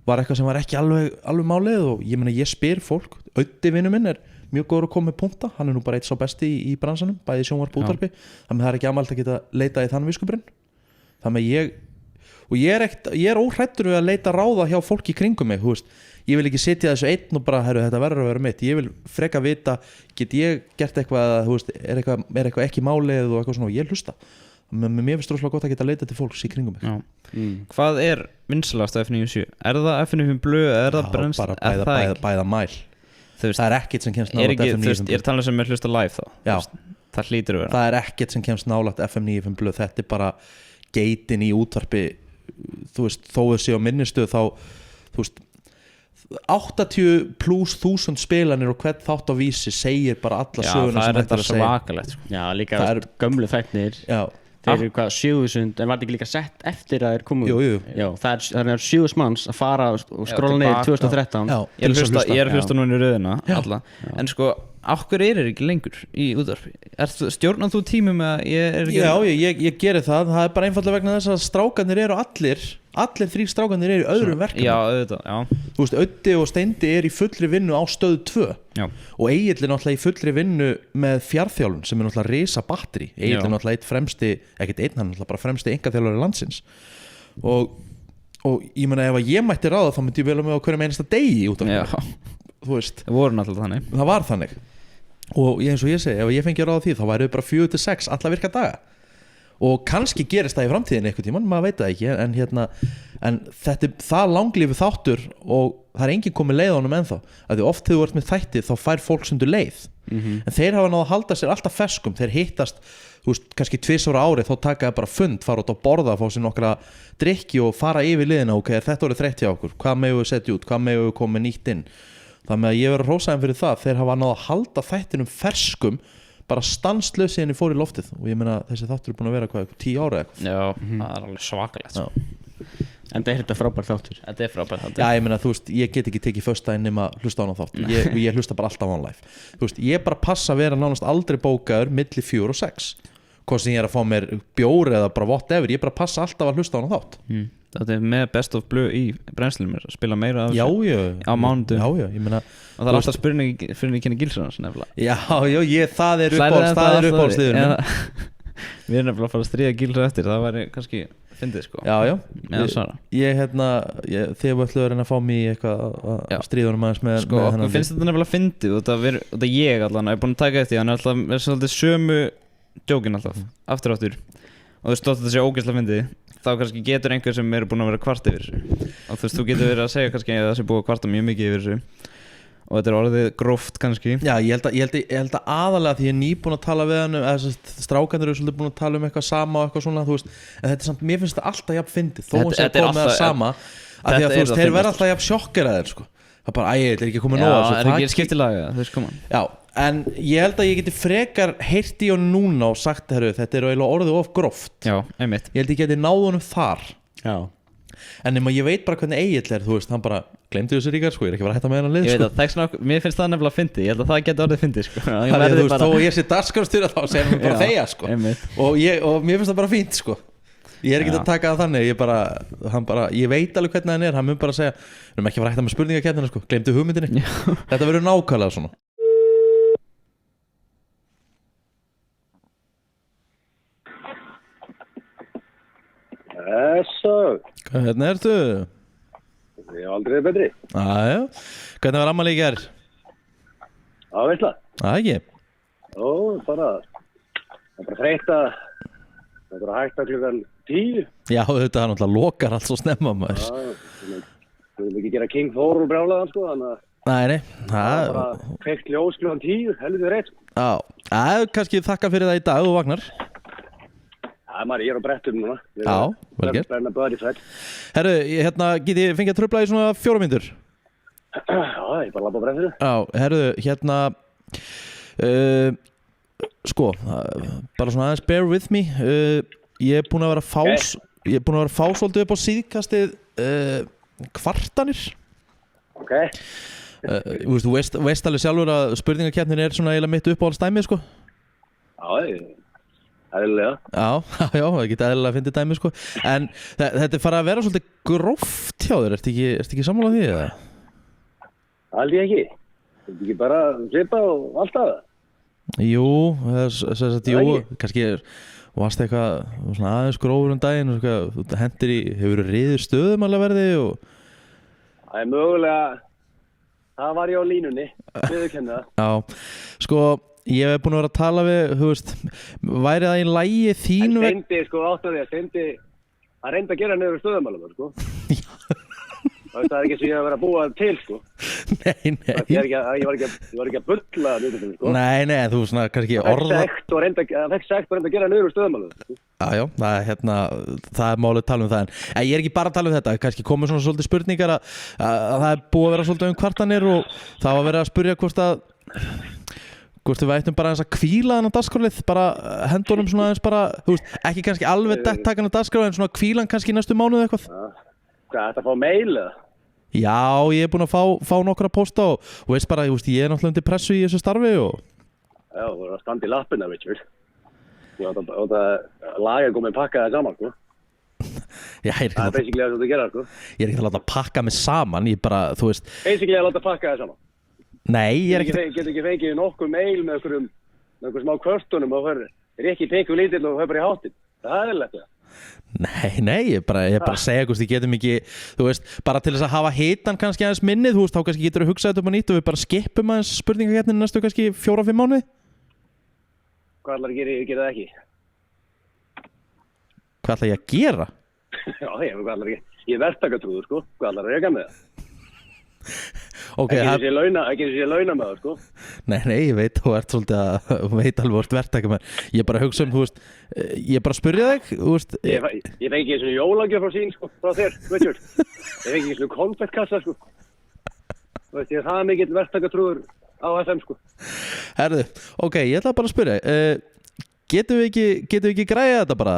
S1: var eitthvað sem var ekki alveg málið og ég spyr fólk, Öddi vinur minn er mjög góður að koma með punkta, hann er nú bara eitt sá besti í bransanum, bæði sjónvarp og útvarpi, þannig að það er ekki amalt að geta leita í þann viskubrunn. Þannig að ég er óhræddur við að leita ráða hjá fólki í kringum mig, þú veist, ég vil ekki sitja þessu einn og bara, þetta verður að vera mitt, ég vil freka vita, get ég gert eitthvað, þú veist, er eitthvað ekki málið og eitthvað svona, og ég hlusta. Mér finnst rosalega gott að geta leita til fólks í kringum mig.
S3: Hvað er vinsælast á F97? Er það F95 blöð, er það brennst?
S1: Bara bæða mæl. Það er ekkert sem kemst nálægt FM 95 blöð.
S3: Ég er talað sem er hlusta live þá.
S1: Já.
S3: Það hlýtur að vera.
S1: Það er ekkert sem kemst nálægt FM 95 blöð, þetta er bara geitin í útvarpi, þú veist, þó þessi á minnistöð þá, þú veist 80+1000 spilanir og hvern þátt á vísi segir bara alla söguna sem þetta er að segja.
S3: Svakalegt, sko.
S2: Já, líka gömlu þættir.
S1: Já.
S2: Þeir eru hvað 7000, en var þetta ekki líka sett eftir að þeir komu?
S1: Jú.
S2: Já, það er 7000 manns að fara og skróla niður 2013.
S3: Já, ég er hlusta núna í röðina alla. En sko, okkur er ekki lengur í útvarpi? Stjórnar þú tímum með að
S1: ég geri það er bara einfallega vegna þess að strákarnir eru allir 3 strákarnir eru í öðrum verkefnum.
S3: Já, auðvitað, já.
S1: Þú veist, Öddi og Steindi er í fullri vinnu á stöð 2 og Egill er náttúrulega í fullri vinnu með fjarþjálfun sem er náttúrulega risa batteri. Egill er náttúrulega hann er náttúrulega bara fremsti einkaþjálfari landsins og ég meina ef ég mætti ráða þá myndi ég vel með á hverjum einasta degi út af þú veist
S3: Það voru náttúrulega þannig
S1: Það var þannig og eins og ég segi, ef ég fengi að ráða því þá væri við bara 4-6 alla virka daga og kannski gerist það í framtíðin einhvern tímann, maður veit það ekki en þetta er það langlífi þáttur og það er enginn komið leið á honum ennþá að því oft þegar þú ert með þætti þá fær fólk sundur leið en þeir hafa náðu að halda sér alltaf ferskum þeir hittast, þú veist, kannski 2 ára árið þá taka það bara fund, fara út á borða fá sér nokkra drykki og fara yfir liðina ok, er þetta orðið þreytt hjá okkur, hvað megum við setja út hvað megum við koma nýtt inn þannig að ég verður að hrósa þeim fyrir það þeir hafa náðu að halda þættinum ferskum bara stanslaus síðan ég fór í loftið og ég meina þessi þáttur er búin að vera hvað, 10 ára eitthvað
S3: Já, það er alveg svakalegt sko.
S2: En þetta frábær þáttur
S3: Þetta frábær þáttur
S1: Já, ég meina, þú veist, ég get ekki tekið föstudaginn nema hlusta á hana þátt ég hlusta bara alltaf on live Þú veist, ég bara passa að vera nánast aldrei bókaður milli 4 og 6 Hvað sem ég er að fá mér bjór eða bara whatever ég bara passa alltaf að hlusta á hana þátt
S3: Þetta er með Best of Blue í brennslunum að spila meira af
S1: Já,
S3: á mánudu
S1: ég meina
S3: Og það er alltaf spurning fyrir að kynna Gilsarans nefnilega
S1: Já, það er uppáhaldsliður
S3: Við erum nefnilega að fara að stríða Gilsar eftir Það væri kannski fyndið sko
S1: Já Ég þegar við ætlum að reyna að fá mig í eitthvað að stríða honum aðeins með
S3: Sko, okkur finnst þetta nefnilega fyndið og það ég allan er búin að taka eftir hann er alltaf svolítið sömu djókin alltaf aftur og þú stótt þetta sé ógeðslega fyndið þá kannski getur einhver sem er búin að vera kvart yfir þessu og þú veist, þú getur verið að segja kannski að það sé búið að kvarta mjög mikið yfir þessu og þetta er orðið gróft kannski
S1: Já, ég held að aðalega því ég er nýbúin að tala við hann strákandur eru svolítið búin að tala eitthvað sama og eitthvað svona, þú veist en þetta er samt, mér finnst þetta alltaf jafn fyndið þó að segja komið það sama að því að þú veist, þeir verða alltaf jafn sjokkeraðir sko það er bara, þetta er ekki komið nóg
S3: Já, er ekki skiptilaga, þú veist koma
S1: Já, en ég held að ég geti frekar heyrt í honum núna og sagt þetta er eiginlega orðið of gróft
S3: Já, einmitt
S1: Ég held ég geti náð honum þar
S2: Já
S1: En ég veit bara hvernig Egill er, þú veist, hann bara glemdi þessu ríkar, sko, ég er ekki bara að hætta með hennan lið,
S3: Ég veit að það er svona, mér finnst það nefnilega fyndið, ég held að það geti orðið fyndið, sko
S1: Þannig að þú veist, þó að ég sé dagskrárstjóri þá segir hann bara þegja, sko og mér finnst það bara fínt, sko Ég er ekki að taka það þannig, ég veit alveg hvernig hann er, hann mun bara segja við erum ekki að fara að hætta með spurningakeppnina, sko, glemdu hugmyndinni Þetta verður nákvæmlega svona Hvernig ertu?
S4: Ég hef aldrei verið betri.
S1: Æja, hvernig var afmæli í gær?
S4: Það veist það.
S1: Það ekki?
S4: Jó, það er bara þreytt að það er bara hægt að klukkan 10.
S1: Já, þetta er náttúrulega lokar allt svo snemma maður.
S4: Já, við viljum ekki gera King Thor úr brjálaðan sko, þannig að
S1: Nei,
S4: það er bara kveikt ljós klukkan 10, helviti reitt.
S1: Já, kannski þakka fyrir það í dag og Vagnar.
S4: Já, maður er á brettum núna.
S1: Já, vel gert.
S4: Brenna böði fæll.
S1: Herru, get ég fengið að trufla í svona 4 mínútur?
S4: Já, ég bara labba á brettinu.
S1: Já, herru, sko, bara svona aðeins bear with me. Ég er búin að vera fá svolítið upp á síðkastið kvartanir.
S4: Ok.
S1: Þú veist alveg sjálfur að spurningakeppnin er svona eiginlega mitt uppáhaldsdæmi, sko.
S4: Já, eðlilega.
S1: Já, það geta eðlilega að finna dæmi, sko. En þetta er farið að vera svolítið gróft hjá þér, ertu ekki sammála því, eða?
S4: Aldrei ekki. Þetta ekki bara svipa og alltaf það.
S1: Jú, kannski varst eitthvað svona aðeins grófur daginn og þú hendir hefur riður stöðum alveg verði og
S4: Það er mögulega, það var ég á línunni, viðurkenna það.
S1: Já, sko, ég hef búin að vera að tala við, þú veist, væri það í lagi þín
S4: En Steindi, sko, áttu því að Steindi, hann reyndi að gera niður stöðumælum, sko. Það er ekki sem ég hef verið að búa til, sko.
S1: Nei.
S4: Ég var ekki að bulla niður, sko.
S1: Nei, þú svona kannski orða.
S4: Það fekk sekt og reyndi að gera niður stöðumælum, sko.
S1: Já, það er málið að tala um það en ég er ekki bara að tala um þetta, kannski komur svona svolítið spurningar að það er búið að vera svolítið kvartanir og það var verið að spyrja hvort við ættum bara aðeins að hvíla þennan dagskrárlið, bara hendunum svona aðeins bara, þú veist, ekki kannski alveg takkan að dagskrá en svona hvílan kannski í næstu mánuð eitthvað.
S4: Hvað, þetta að fá mail eða?
S1: Já, ég er búin að fá nokkra posta og veist bara, ég er náttúrulega undir pressu í þessu starfi og
S4: Já, þú voru að standa í lappina, Richard. Ég átt að laga komið pakka það saman, sko.
S1: Já,
S4: það er basically það þú gera, sko.
S1: Ég er ekki að láta pakka mig saman, ég bara, þú veist
S4: Basically að láta pakka það saman.
S1: Nei, ég er ekki
S4: Get ekki fengið nokkuð mail með einhverjum smá kvörtunum og er ekki pekið lítill og bara í háttinn. Það er eðlilegt, það.
S1: Nei, ég bara að segja hvort við getum ekki, þú veist, bara til þess að hafa hitan kannski aðeins minnið, þú veist, þá kannski getur við hugsað þetta upp á nýtt og við bara skipum aðeins spurningakeppninu næstu kannski 4-5 mánuði.
S4: Hvað ætlar að gera það ekki?
S1: Hvað ætlar ég að gera?
S4: Já, hvað ætlar ég? Ég er verktakatrúður, sko. Hvað ætlar að reka með það?
S1: Okay,
S4: ekki þessi launa með það, sko.
S1: Nei, ég veit, þú ert svolítið að veit alveg hvort verktaka með. Ég bara hugsa þú veist, ég bara spurja þig, þú veist.
S4: Ég fengi ekki svona jólagjöf frá sín, sko, frá þér, Richard. Ég fengi ekki svona konfettkassa, sko. Þú veist, ég er það mikill verktakatrúður á FM, sko.
S1: Herðu, ok, ég ætla bara að spurja. Getum við ekki græja þetta bara?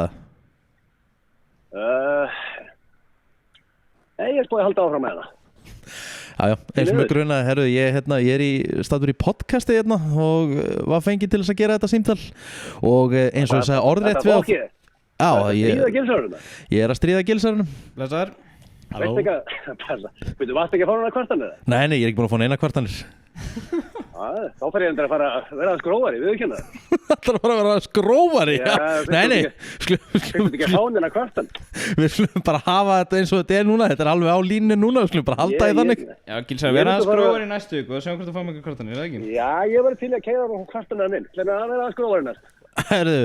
S4: Nei, ég er spóið að halda áfram með það.
S1: Já, eins og með gruna, herru, ég er staður í podcasti hérna og var fengið til þess að gera þetta símtal og eins og ég sagði orðrétt við
S4: fólkið? Ég
S1: er að stríða gilsarunum.
S3: Blessaður.
S4: Veistu ekki þú varst ekki að fá hana kvartanir?
S1: Nei, ég er ekki búin að fá neina kvartanir.
S4: Þá þarf ég að fara að vera að skrófari, viðurkenna það.
S1: Það er bara að vera að skrófari? Nei.
S4: Skulum ekki að fá neina kvartan.
S1: Við skulum bara hafa þetta eins og þetta er núna. Þetta er alveg á línu núna, við skulum bara halda í þannig.
S3: Já, Gilsar, vera að skrófari í næstu viku og sjá hvort þú fáum ekki kvartanir, er það ekki?
S4: Já, ég var til að keyra á kvartanir minn. Þannig að vera að skrófari næst.
S1: Herðu,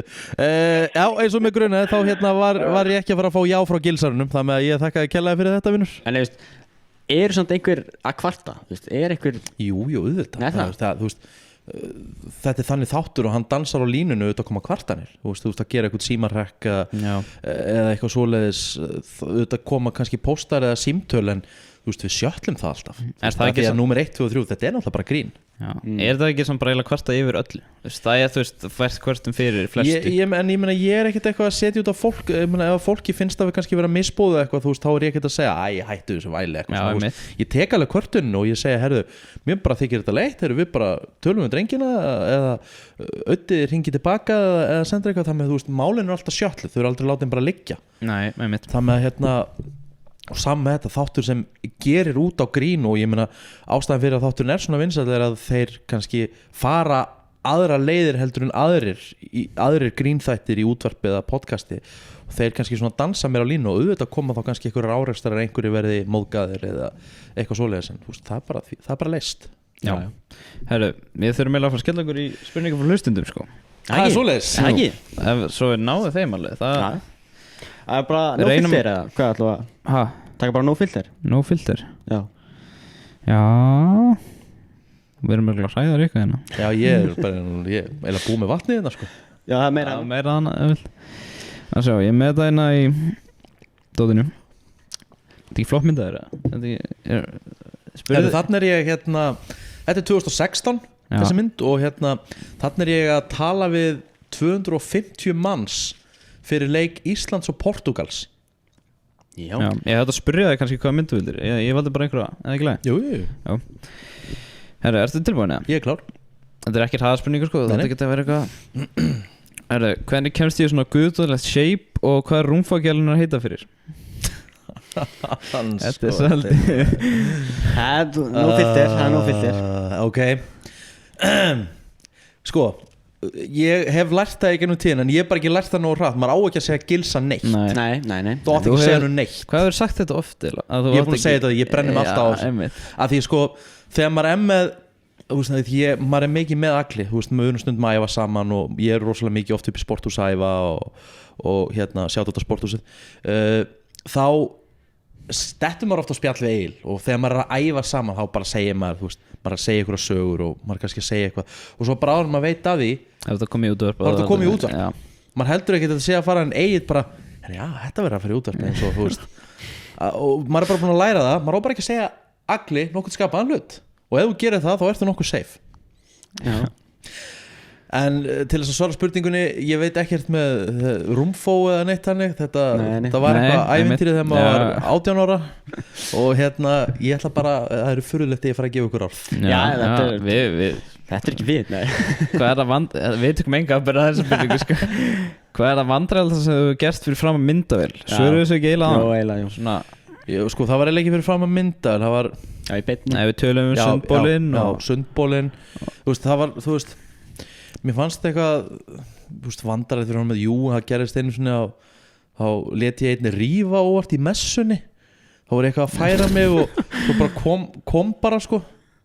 S1: já, eins og með gruna þá hérna var ég ekki að fara að fá já frá Gilsarunum, það með að ég þakkaði kærlega fyrir þetta, vinur.
S2: En þú veist, er samt einhver að kvarta? Þú veist, er einhver...
S1: Jú, auðvitað. Þú veist, þetta er þannig þáttur og hann dansar á línunu auðvitað að koma kvartanir. Þú veist, að gera eitthvað símarrekk eða eitthvað svoleiðis, auðvitað koma kannski póstar eða símtöl en þú veist, við sjöllum það alltaf. Er það ekki að númer 1, 2 og 3, þetta er náttúrulega bara grín.
S3: Er það ekki svona bara eiginlega kvarta yfir öllu? Það er, þú veist, fært kvartum fyrir flestu.
S1: En ég meina, ég er ekkert eitthvað að setja út á fólk. Ég meina, ef fólki finnst það við kannski vera að misbóða eitthvað, þú veist, þá er ég ekkert að segja æ, hættu þessu væli eitthvað. Ég tek alveg kvörtuninu og ég segja, herðu, mér bara þykir þetta leitt, herðu, við bara tölum við drengina eða Öddi hringi tilbaka eða sendur eitthvað, þannig að þú veist, málin er alltaf sjötlu, þau eru aldrei látin bara liggja.
S3: Nei,
S1: og saman með þetta þáttur sem gerir út á grín og ég meina ástæðan fyrir að þátturinn er svona vinsæll er að þeir kannski fara aðra leiðir heldur en aðrir grínþættir í útvarpi eða podcasti og þeir kannski svona dansa mér á línu og auðvitað koma þá kannski einhverjar árekstrar einhverju verði móðgæðir eða eitthvað svoleiðis en það er bara leyst.
S3: Já. Herru, við þurfum eiginlega að fara að skella okkur í spurningum frá hlustendum sko.
S1: Það er svoleiðis.
S3: Svo er náðu þeim alveg.
S2: Það er bara no filter eða hvað ætlum að taka bara no filter?
S3: No filter?
S2: Já.
S3: Við erum mjög hræðar ykkur hérna.
S1: Já, ég er eiginlega búið með vatnið hérna sko.
S2: Já, það er
S3: meira hana Það sjá, ég er með þetta hérna í dótinu. Þetta er ekki flott myndaður
S1: Þannig er ég hérna þetta er 2016 þessi mynd og hérna þannig er ég að tala við 250 manns fyrir leik Íslands og Portúgals.
S3: Já, ég hætti að spyrja þig kannski hvað myndu vildir. Ég valdi bara einhverja, eða ekki leið?
S1: Jú.
S3: Herru, ertu tilbúin eða?
S1: Ég er klár.
S3: Þetta er ekki hraðaspurningur sko, þetta getur að vera eitthvað. Herru, hvernig kemst ég svona guðdóðlegt shape og hvað er rúmfagjalunar að heita fyrir? Þetta er svolítið.
S2: No filter.
S1: Ok. Sko ég hef lært það ekki ennum tíðin en ég hef bara ekki lært það nógu hratt maður á ekki að segja gilsa neitt
S2: Nei
S1: þú átt ekki að segja nú neitt
S3: hvað hefur sagt þetta oft?
S1: Ég er búin að segja þetta, ég brennum alltaf á þessu að því sko, þegar maður er með maður er mikið með agli við erum stundum að æfa saman og ég er rosalega mikið oft upp í sporthús að æfa og hérna sjá þetta sporthúsið þá stettum maður ofta á spjall við Egil og þegar maður er að æfa saman þá bara segir maður maður að segja ykkur á sögur og maður kannski að segja eitthvað og svo bara áður maður veit af því
S3: þetta komið í útvarp
S1: maður heldur ekki að þetta sé að fara en Egil bara já, þetta verður að fara í útvarp eins og þú veist og maður er bara búin að læra það maður á bara ekki að segja agli nokkuð skapaðan hlut og ef þú gerir það þá ertu nokkuð safe en til þess að svara spurningunni ég veit ekkert með rúmfó eða neitt hannig þetta var eitthvað ævintýrið þegar maður var 18 ára og hérna ég ætla bara það eru furðulegt að ég fara að gefa ykkur orð
S2: þetta er ekki við
S3: hvað er það við tökum enga að bera þessa spurningu sko. Hvað er það vandræðilegt sem þú gert fyrir fram að myndavél svöruðu þessu ekki eiginlega
S1: sko það var eiginlega ekki fyrir fram að myndavél það var
S3: við tölum sundbólinn
S1: sundbólinn það var þú veist mér fannst eitthvað vandræðilegt fyrir hann með það gerist einu svona þá let ég einni rífa óvart í messunni. Þá var ég eitthvað að færa mig og bara kom bara sko,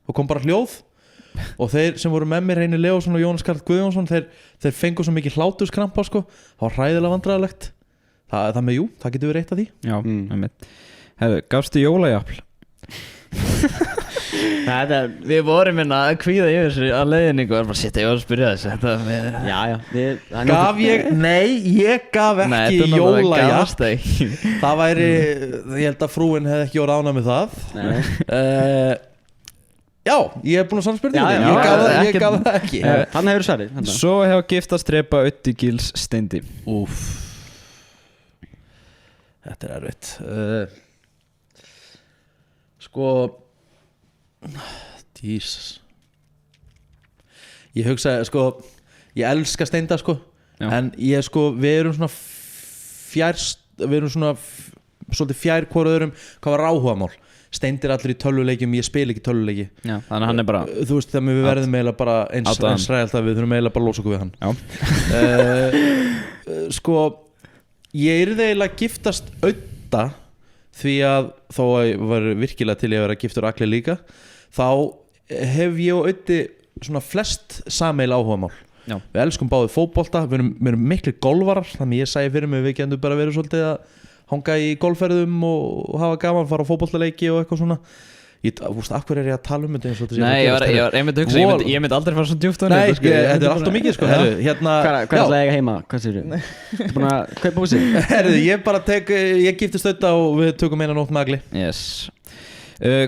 S1: og kom bara hljóð. Og þeir sem voru með mér, Reynir Leósson og Jónas Karl Guðjónsson, þeir fengu svo mikið hláturskrampa sko. Það var hræðilega vandræðalegt. Það með jú, það getur við reitt að því.
S3: Já, Hefðu, gafstu jólajafl?
S5: Við vorum að kvíða yfir þessu að leiðinni og bara sitta ég var að spyrja þessu
S1: Gaf ég? Nei, ég gaf ekki jólajafl. Það væri, ég held að frúin hefði ekki orðið ánægð með það. Já, ég hef búin að svara spurningu. Ég gaf það ekki.
S2: Hann hefur svarið.
S3: Svo hefur giftast Repa Öddi Gils Steindi.
S1: Þetta erfitt. Sko Jesus. Ég hugsa, sko, ég elska Steinda sko. Já. En ég sko, við erum svona svolítið fjær hvort öðrum. Hvað var áhugamál? Steindir allir í tölvuleikjum, ég spil ekki tölvuleiki.
S3: Já, þannig að hann bara
S1: þú veist, þannig við verðum eiginlega bara eins ræðalt að við þurfum eiginlega bara að losa okkur við hann. Sko, ég yrði eiginlega að giftast Ödda, því að þó að ég var virkilega til ég að vera giftur Agli líka, þá hef ég og Öddi svona flest sameiginleg áhugamál. Já. Við elskum báðið fótbolta, við erum miklu golfarar, þannig ég segi fyrir mig við getum bara verið svolítið að hanga í golfferðum og hafa gaman, fara á fótboltaleiki og eitthvað svona. Af hverju er ég að tala um þetta?
S5: Nei, ég var einmitt að hugsa, ég myndi aldrei fara svo djúpt á
S1: þetta. Nei, þetta alltaf mikið sko.
S2: Hvað ætlaði ég heima? Hvað sér þú? Þú búin að kaupa húsið?
S1: Ég giftist Ödda og við tökum eina nótt með Agli.
S3: Yes.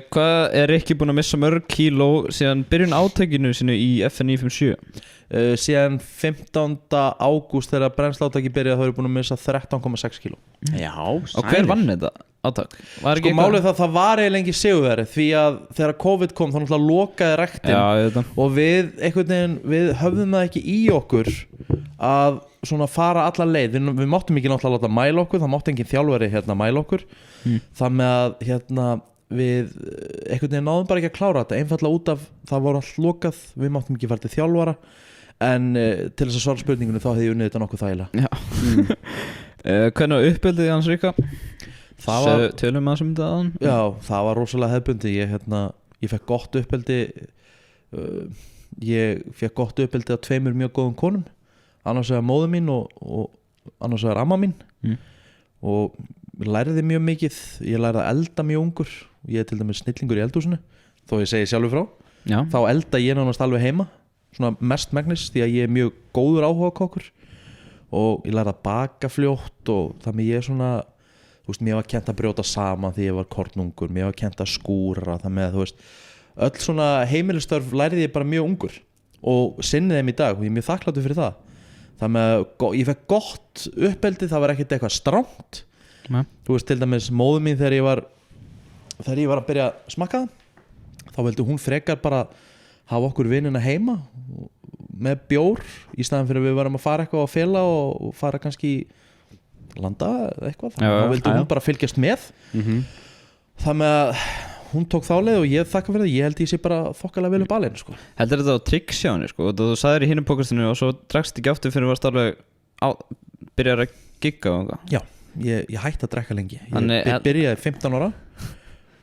S3: Hvað ekki búin að missa mörg kíló síðan byrjun átakinu sinu í FN 957?
S1: Síðan 15. ágúst þegar brennslátaki byrjaði þá eru búin að missa 13,6 kíló.
S2: Já,
S3: og hver vann þetta átak?
S1: Sko málið það var eiginlega ekki sigurveri, því að þegar COVID kom þá náttúrulega lokaði rektin. Og við höfðum það ekki í okkur að svona fara alla leið. Við máttum ekki náttúrulega láta mæla okkur, það mátti engin þjálfari mæla okkur. Það með að við náðum bara ekki að klára þetta, einfallega út af það voru allt lokað, við máttum ekki fara til þjálfara. En til þess að svara spurningunni þá hefði ég unnið þetta nokkuð þægilega.
S3: Hvernig var uppbyldið hans Ríka? Tölum að sem þetta aðan?
S1: Já, það var rosalega hefðbundi. Ég fekk gott uppbyldi. Ég fekk gott uppbyldi af 2 mjög góðum konum. Annars vegar móður mín og annars vegar amma mín. Og ég læriði mjög mikið. Ég lærði að elda mjög ungur. Ég til dæmis snillingur í eldhúsinu, þó ég segi sjálfur frá. Já. Þá elda ég nánast alveg heima, svona mest megnis, því að ég er mjög góður áhugakokkur. Og ég lærði að baka fljótt og þannig ég er svona, þú veist, mér var kennt að brjóta saman því ég var kornungur, mér var kennt að skúra, þannig að þú veist, öll svona heimilistörf lærði ég bara mjög ungur og sinnið þeim í dag og ég er mjög þakkláttur fyrir það. Þannig að ég fekk gott uppeldi, það var ekkert eitthvað strangt. Þú veist, til dæmis móður mín þegar ég var að byrja að smakka það, þá vildi hún frekar bara hafa okkur vinina heima með bjór í staðan fyrir við varum að fara eitthvað á fela og fara kannski landa eitthvað, þá vildi hún bara fylgjast með. Þannig að hún tók þá leið og ég þakka fyrir það. Ég held ég sé bara þokkalega vel upp alveg sko.
S3: Heldur þetta á tricks hjá henni sko? Þú sagðir í hinum podcastinu og svo drakst ekki aftur fyrir að varst alveg byrjar að gigga og eitthvað.
S1: Já, ég hætti að drekka lengi. Ég byrjaði 15 ára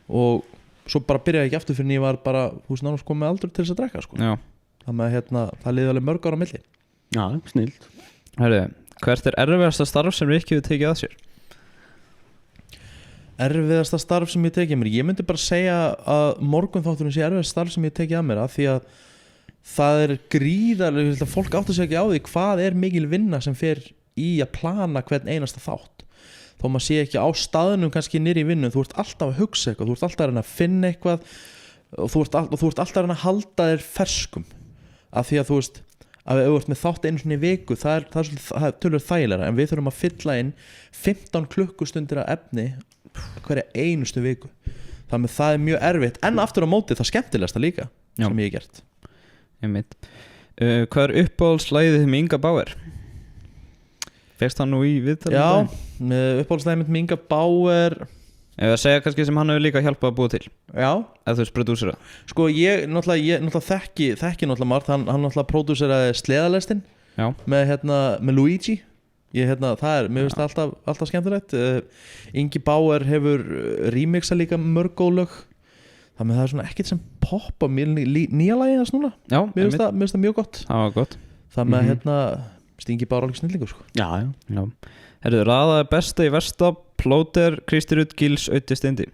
S1: og svo bara byrjaði ekki aftur fyrir en ég var bara nánast komið með aldur til þess að drekka sko. Já. Þannig að það liði alveg mörg ára á milli.
S2: Já, snilt.
S3: Hörðu, hvert er erfiðasta starf sem Rikki hefur tekið að sér?
S1: Erfiðasta starf sem ég tekið að mér? Ég myndi bara segja að morgunþátturinn sé erfiðasta starf sem ég tekið að mér, af því að það er gríðarlega, fólk áttu sig ekki á því hvað er mikil vinna sem fer í að plana hvern einasta þátt. Þó maður sé ekki á staðnum kannski niður í vinnu, þú ert alltaf að hugsa eitthvað, þú ert alltaf að reyna að finna eitthvað og þú ert alltaf að reyna að halda þér ferskum, af því að þú veist að ef þú ert með þátt einu svona í viku það er tölur þægilega, en við þurfum að fylla inn 15 klukkustundir af efni hverja einustu viku, þannig að það er mjög erfitt, en aftur á móti það skemmtilegasta líka sem ég hef gert.
S3: Hvað er uppáhaldslæðið með Inga Bauer? Fyrst hann nú í viðtalið?
S1: Já, uppáhaldslæðið með Inga Bauer.
S3: Eða segja kannski sem hann hefur líka hjálpað að búa til.
S1: Já.
S3: Eða þú veist prodúsera.
S1: Sko ég náttúrulega þekki náttúrulega margt, hann náttúrulega prodúseraði Sleðalestin með Luigi mér finnst það alltaf skemmtilegt. Ingi Bauer hefur remixað líka mörg góð lög, þannig að það er svona ekkert sem poppa mér nýja lagið þess núna.
S3: Já,
S1: mér finnst það mjög gott.
S3: Það var gott.
S1: Þannig að Ingi Bauer alveg snillingur sko.
S2: Já.
S3: Herðu, raðaði besta í versta, Plóter, Kristi Rutt, Gils, Ötti, Steindi.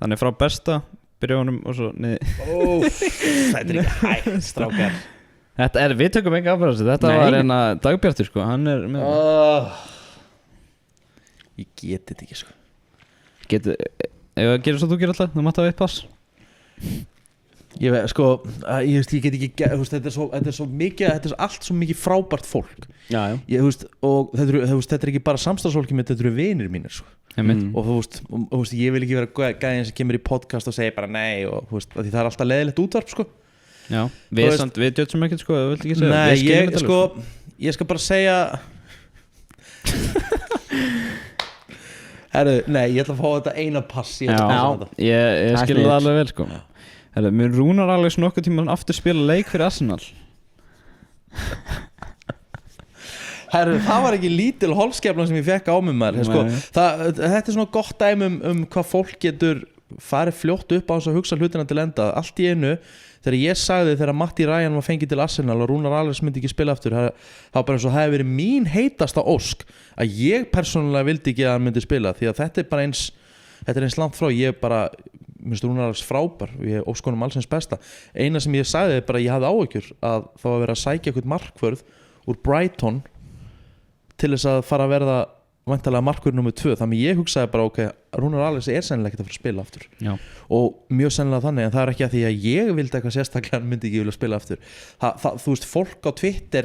S3: Þannig frá besta byrja honum og svo niður.
S1: Þetta er ekki hægt, strákar.
S3: Við tökum enga afbæðast. Þetta var hérna Dagbjartur sko. Hann er með
S1: Ég geti þetta ekki sko.
S3: Gerir svo þú gerir alltaf. Þú mátt hafa eitt pass.
S1: Ég get ekki þetta er svo mikið, þetta er allt svo mikið frábært fólk.
S2: Já.
S1: Og þetta er ekki bara samstarfsfólki mitt, þetta eru vinir mínir sko. Og ég vil ekki vera gæðin sem kemur í podcast og segja bara nei og því það er alltaf leiðilegt útvarp sko.
S3: Já, við djötsum ekkert sko, þú vilt ekki segja.
S1: Nei, ég skal bara segja Herru, nei, ég ætla að fá þetta eina pass.
S3: Ég skil það alveg vel sko. Herru, mér Rúnar Alex nokkuð tíma aftur spila leik fyrir Arsenal.
S1: Herru, það var ekki lítil holskeflan sem ég fekk á mig maður sko. Þetta er svona gott dæmi hvað fólk getur farið fljótt upp á þess að hugsa hlutina til enda. Allt í einu, þegar ég sagði þegar Matti Ryan var fengið til Arsenal og Rúnar Alex myndi ekki spila aftur, það var bara eins og það hefði verið mín heitasta ósk að ég persónulega vildi ekki að hann myndi spila, því að þetta er bara eins langt frá. Ég bara minnst Rúnar Alex frábær og ég ósk honum allsins besta. Eina sem ég sagði er bara að ég hafði áhyggjur að það var verið að sækja eitthvað markvörð úr Brighton til þess að fara að verða væntanlega markvörð nummer 2, þannig ég hugsaði bara ok, Rúnar Alex er sennilega ekkert að fara að spila aftur.
S3: Já.
S1: Og mjög sennilega þannig, en það er ekki að því að ég vildi eitthvað sérstaklega hann myndi ekki vilja spila aftur. Þú veist, fólk á Twitter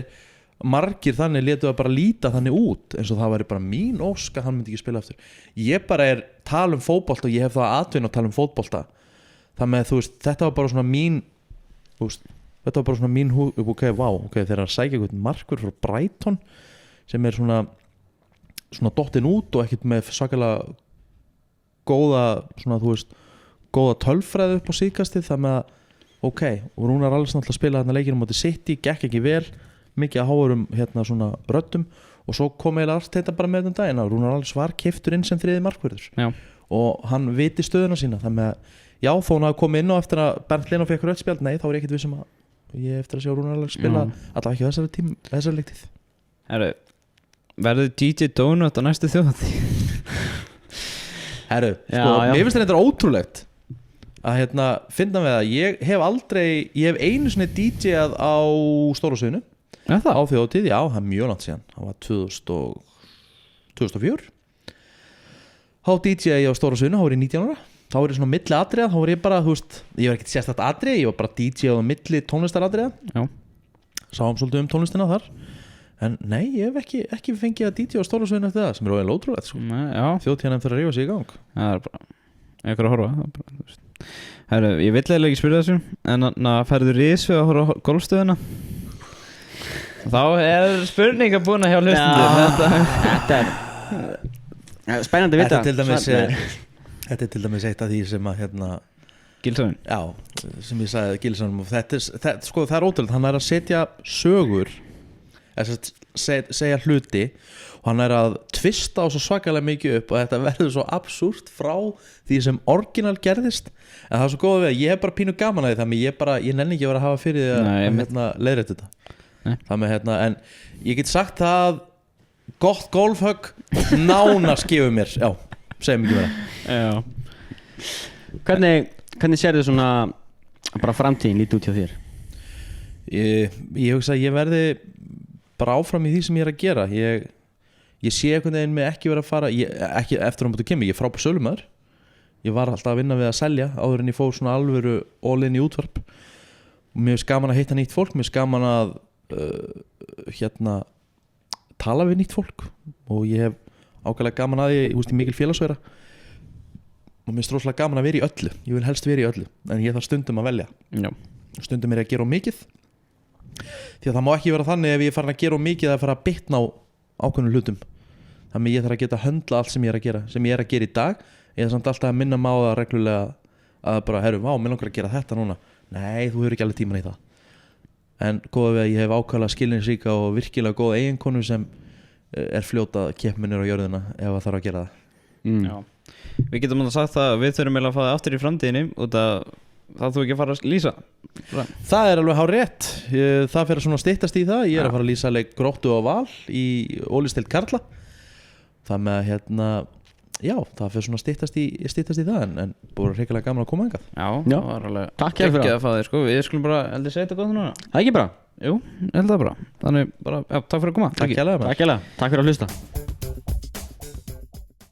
S1: margir þannig létu að bara líta þannig út eins og það væri bara mín ósk að hann myndi ekki spila aftur. Ég bara er tala um fótbolta og ég hef það atvinna að tala um fótbolta. Þannig að þú veist, þetta var bara svona mín þegar að sækja eitthvað markvörð frá Brighton sem er svona dottinn út og ekkert með svakalega góða tölfræði upp á síðkastið, þannig að ok, og Rúnar Alex náttúrulega spilaði þarna leikinn á móti City, gekk ekki vel, mikið að háurum svona röddum, og svo kom eiginlega allt þetta bara með daginn að Rúnar Alex var keyptur inn sem þriði markvörður og hann viti stöðuna sína, þannig að já, þó hann hafi komið inn á eftir að Bernd Leno fekk rautt spjald, nei, þá er ég ekkert vissum að ég eftir að sjá Rúnar Alex spila allavega ekki þessari leiktið.
S3: Verður DJ Donut á næstu þjóðhátíð?
S1: Herru, mér finnst þetta ótrúlegt að finna með það. Ég hef einu sinni DJ-að á Stóra Sviðinu á þjóðhátíð, já, það er mjög langt síðan, það var 2004. Þá DJ-að ég á Stóra Sviðinu, þá var ég 19 ára. Þá var ég svona milli atriða, þá var ég bara, ég var ekkert sérstakt atrið, ég var bara DJ-að á milli tónlistaratriða. Sáum svolítið tónlistina þar. En nei, ég hef ekki fengið að DJ á Stóra Sviðinu eftir það, sem er óeiginlega ótrúlegt sko. Þjóðtíðan fyrir að rífa sig í gang.
S3: Það er bara einhver að horfa. Herru, ég vill eiginlega ekki spyrja þessu, en ferðu risið að horfa á golfstöðuna? Þá er spurninga búin að hjá hlustundum.
S2: Þetta er spennandi að vita.
S1: Þetta er til dæmis eitt af því sem að
S3: Gilsson?
S1: Já, sem ég sagði Gilsson. Það er ótrúlegt, hann er að setja sögur, segja hluti, og hann er að tvista á svo svakalega mikið upp og þetta verður svo absúrt frá því sem orginal gerðist, en það er svo góð við að ég hef bara pínu gaman að því, þannig ég nenni ekki að vera að hafa fyrir því að leiðrétta þetta. Þannig en ég get sagt það, gott golfhögg nánast gefur mér, já, segjum ekki vera.
S2: Hvernig sérðu svona bara framtíðin lítið út hjá þér?
S1: Ég hugsa að ég verði bara áfram í því sem ég er að gera. Ég sé einhvern veginn með ekki vera að fara ekki eftir á móti kemur, ég er frábær sölumæður. Ég var alltaf að vinna við að selja áður en ég fór svona alvöru all in í útvarp. Mér finnst gaman að hitta nýtt fólk, mér finnst gaman að tala við nýtt fólk, og ég hef ákveðlega gaman að ég er mikil félagsverða og mér finnst rosalega gaman að vera í öllu. Ég vil helst vera í öllu, en ég þarf stundum að velja. Stundum er ég að gera of mikið, því að það má ekki vera þannig ef ég er farin að gera of mikið að fara að bitna á ákveðnum hlutum. Þannig ég þarf að geta höndla allt sem ég er að gera í dag. Ég er samt alltaf að minna mig á það reglulega að bara, herru, mér langar að gera þetta núna. Nei, þú hefur ekki alveg tíman í það. En góða við að ég hef ákveðlega skilningsríka og virkilega góða eiginkonu sem er fljóta keppminir á jörðina ef það þarf að gera það
S3: Já. Við getum að sagt það að við þurfum að fá það aftur í framtíðinni út að það þú ekki að fara að lýsa
S1: Það er alveg hár rétt það fyrir svona styttast í það ég er að fara að lýsa leik Gróttu og Val í Ólisteild Karla það með að já, það fyrir svona styttast í það en búið hrikalega gaman að koma engað
S3: Já, það var alveg
S2: Takk fyrir
S3: að fá þig sko. Við skulum bara, heldur segja þetta gott núna
S2: Það er ekki bara
S3: Jú, held það bara Þannig bara, já, takk fyrir að koma
S1: Takk hérlega
S2: Takk fyrir að hlusta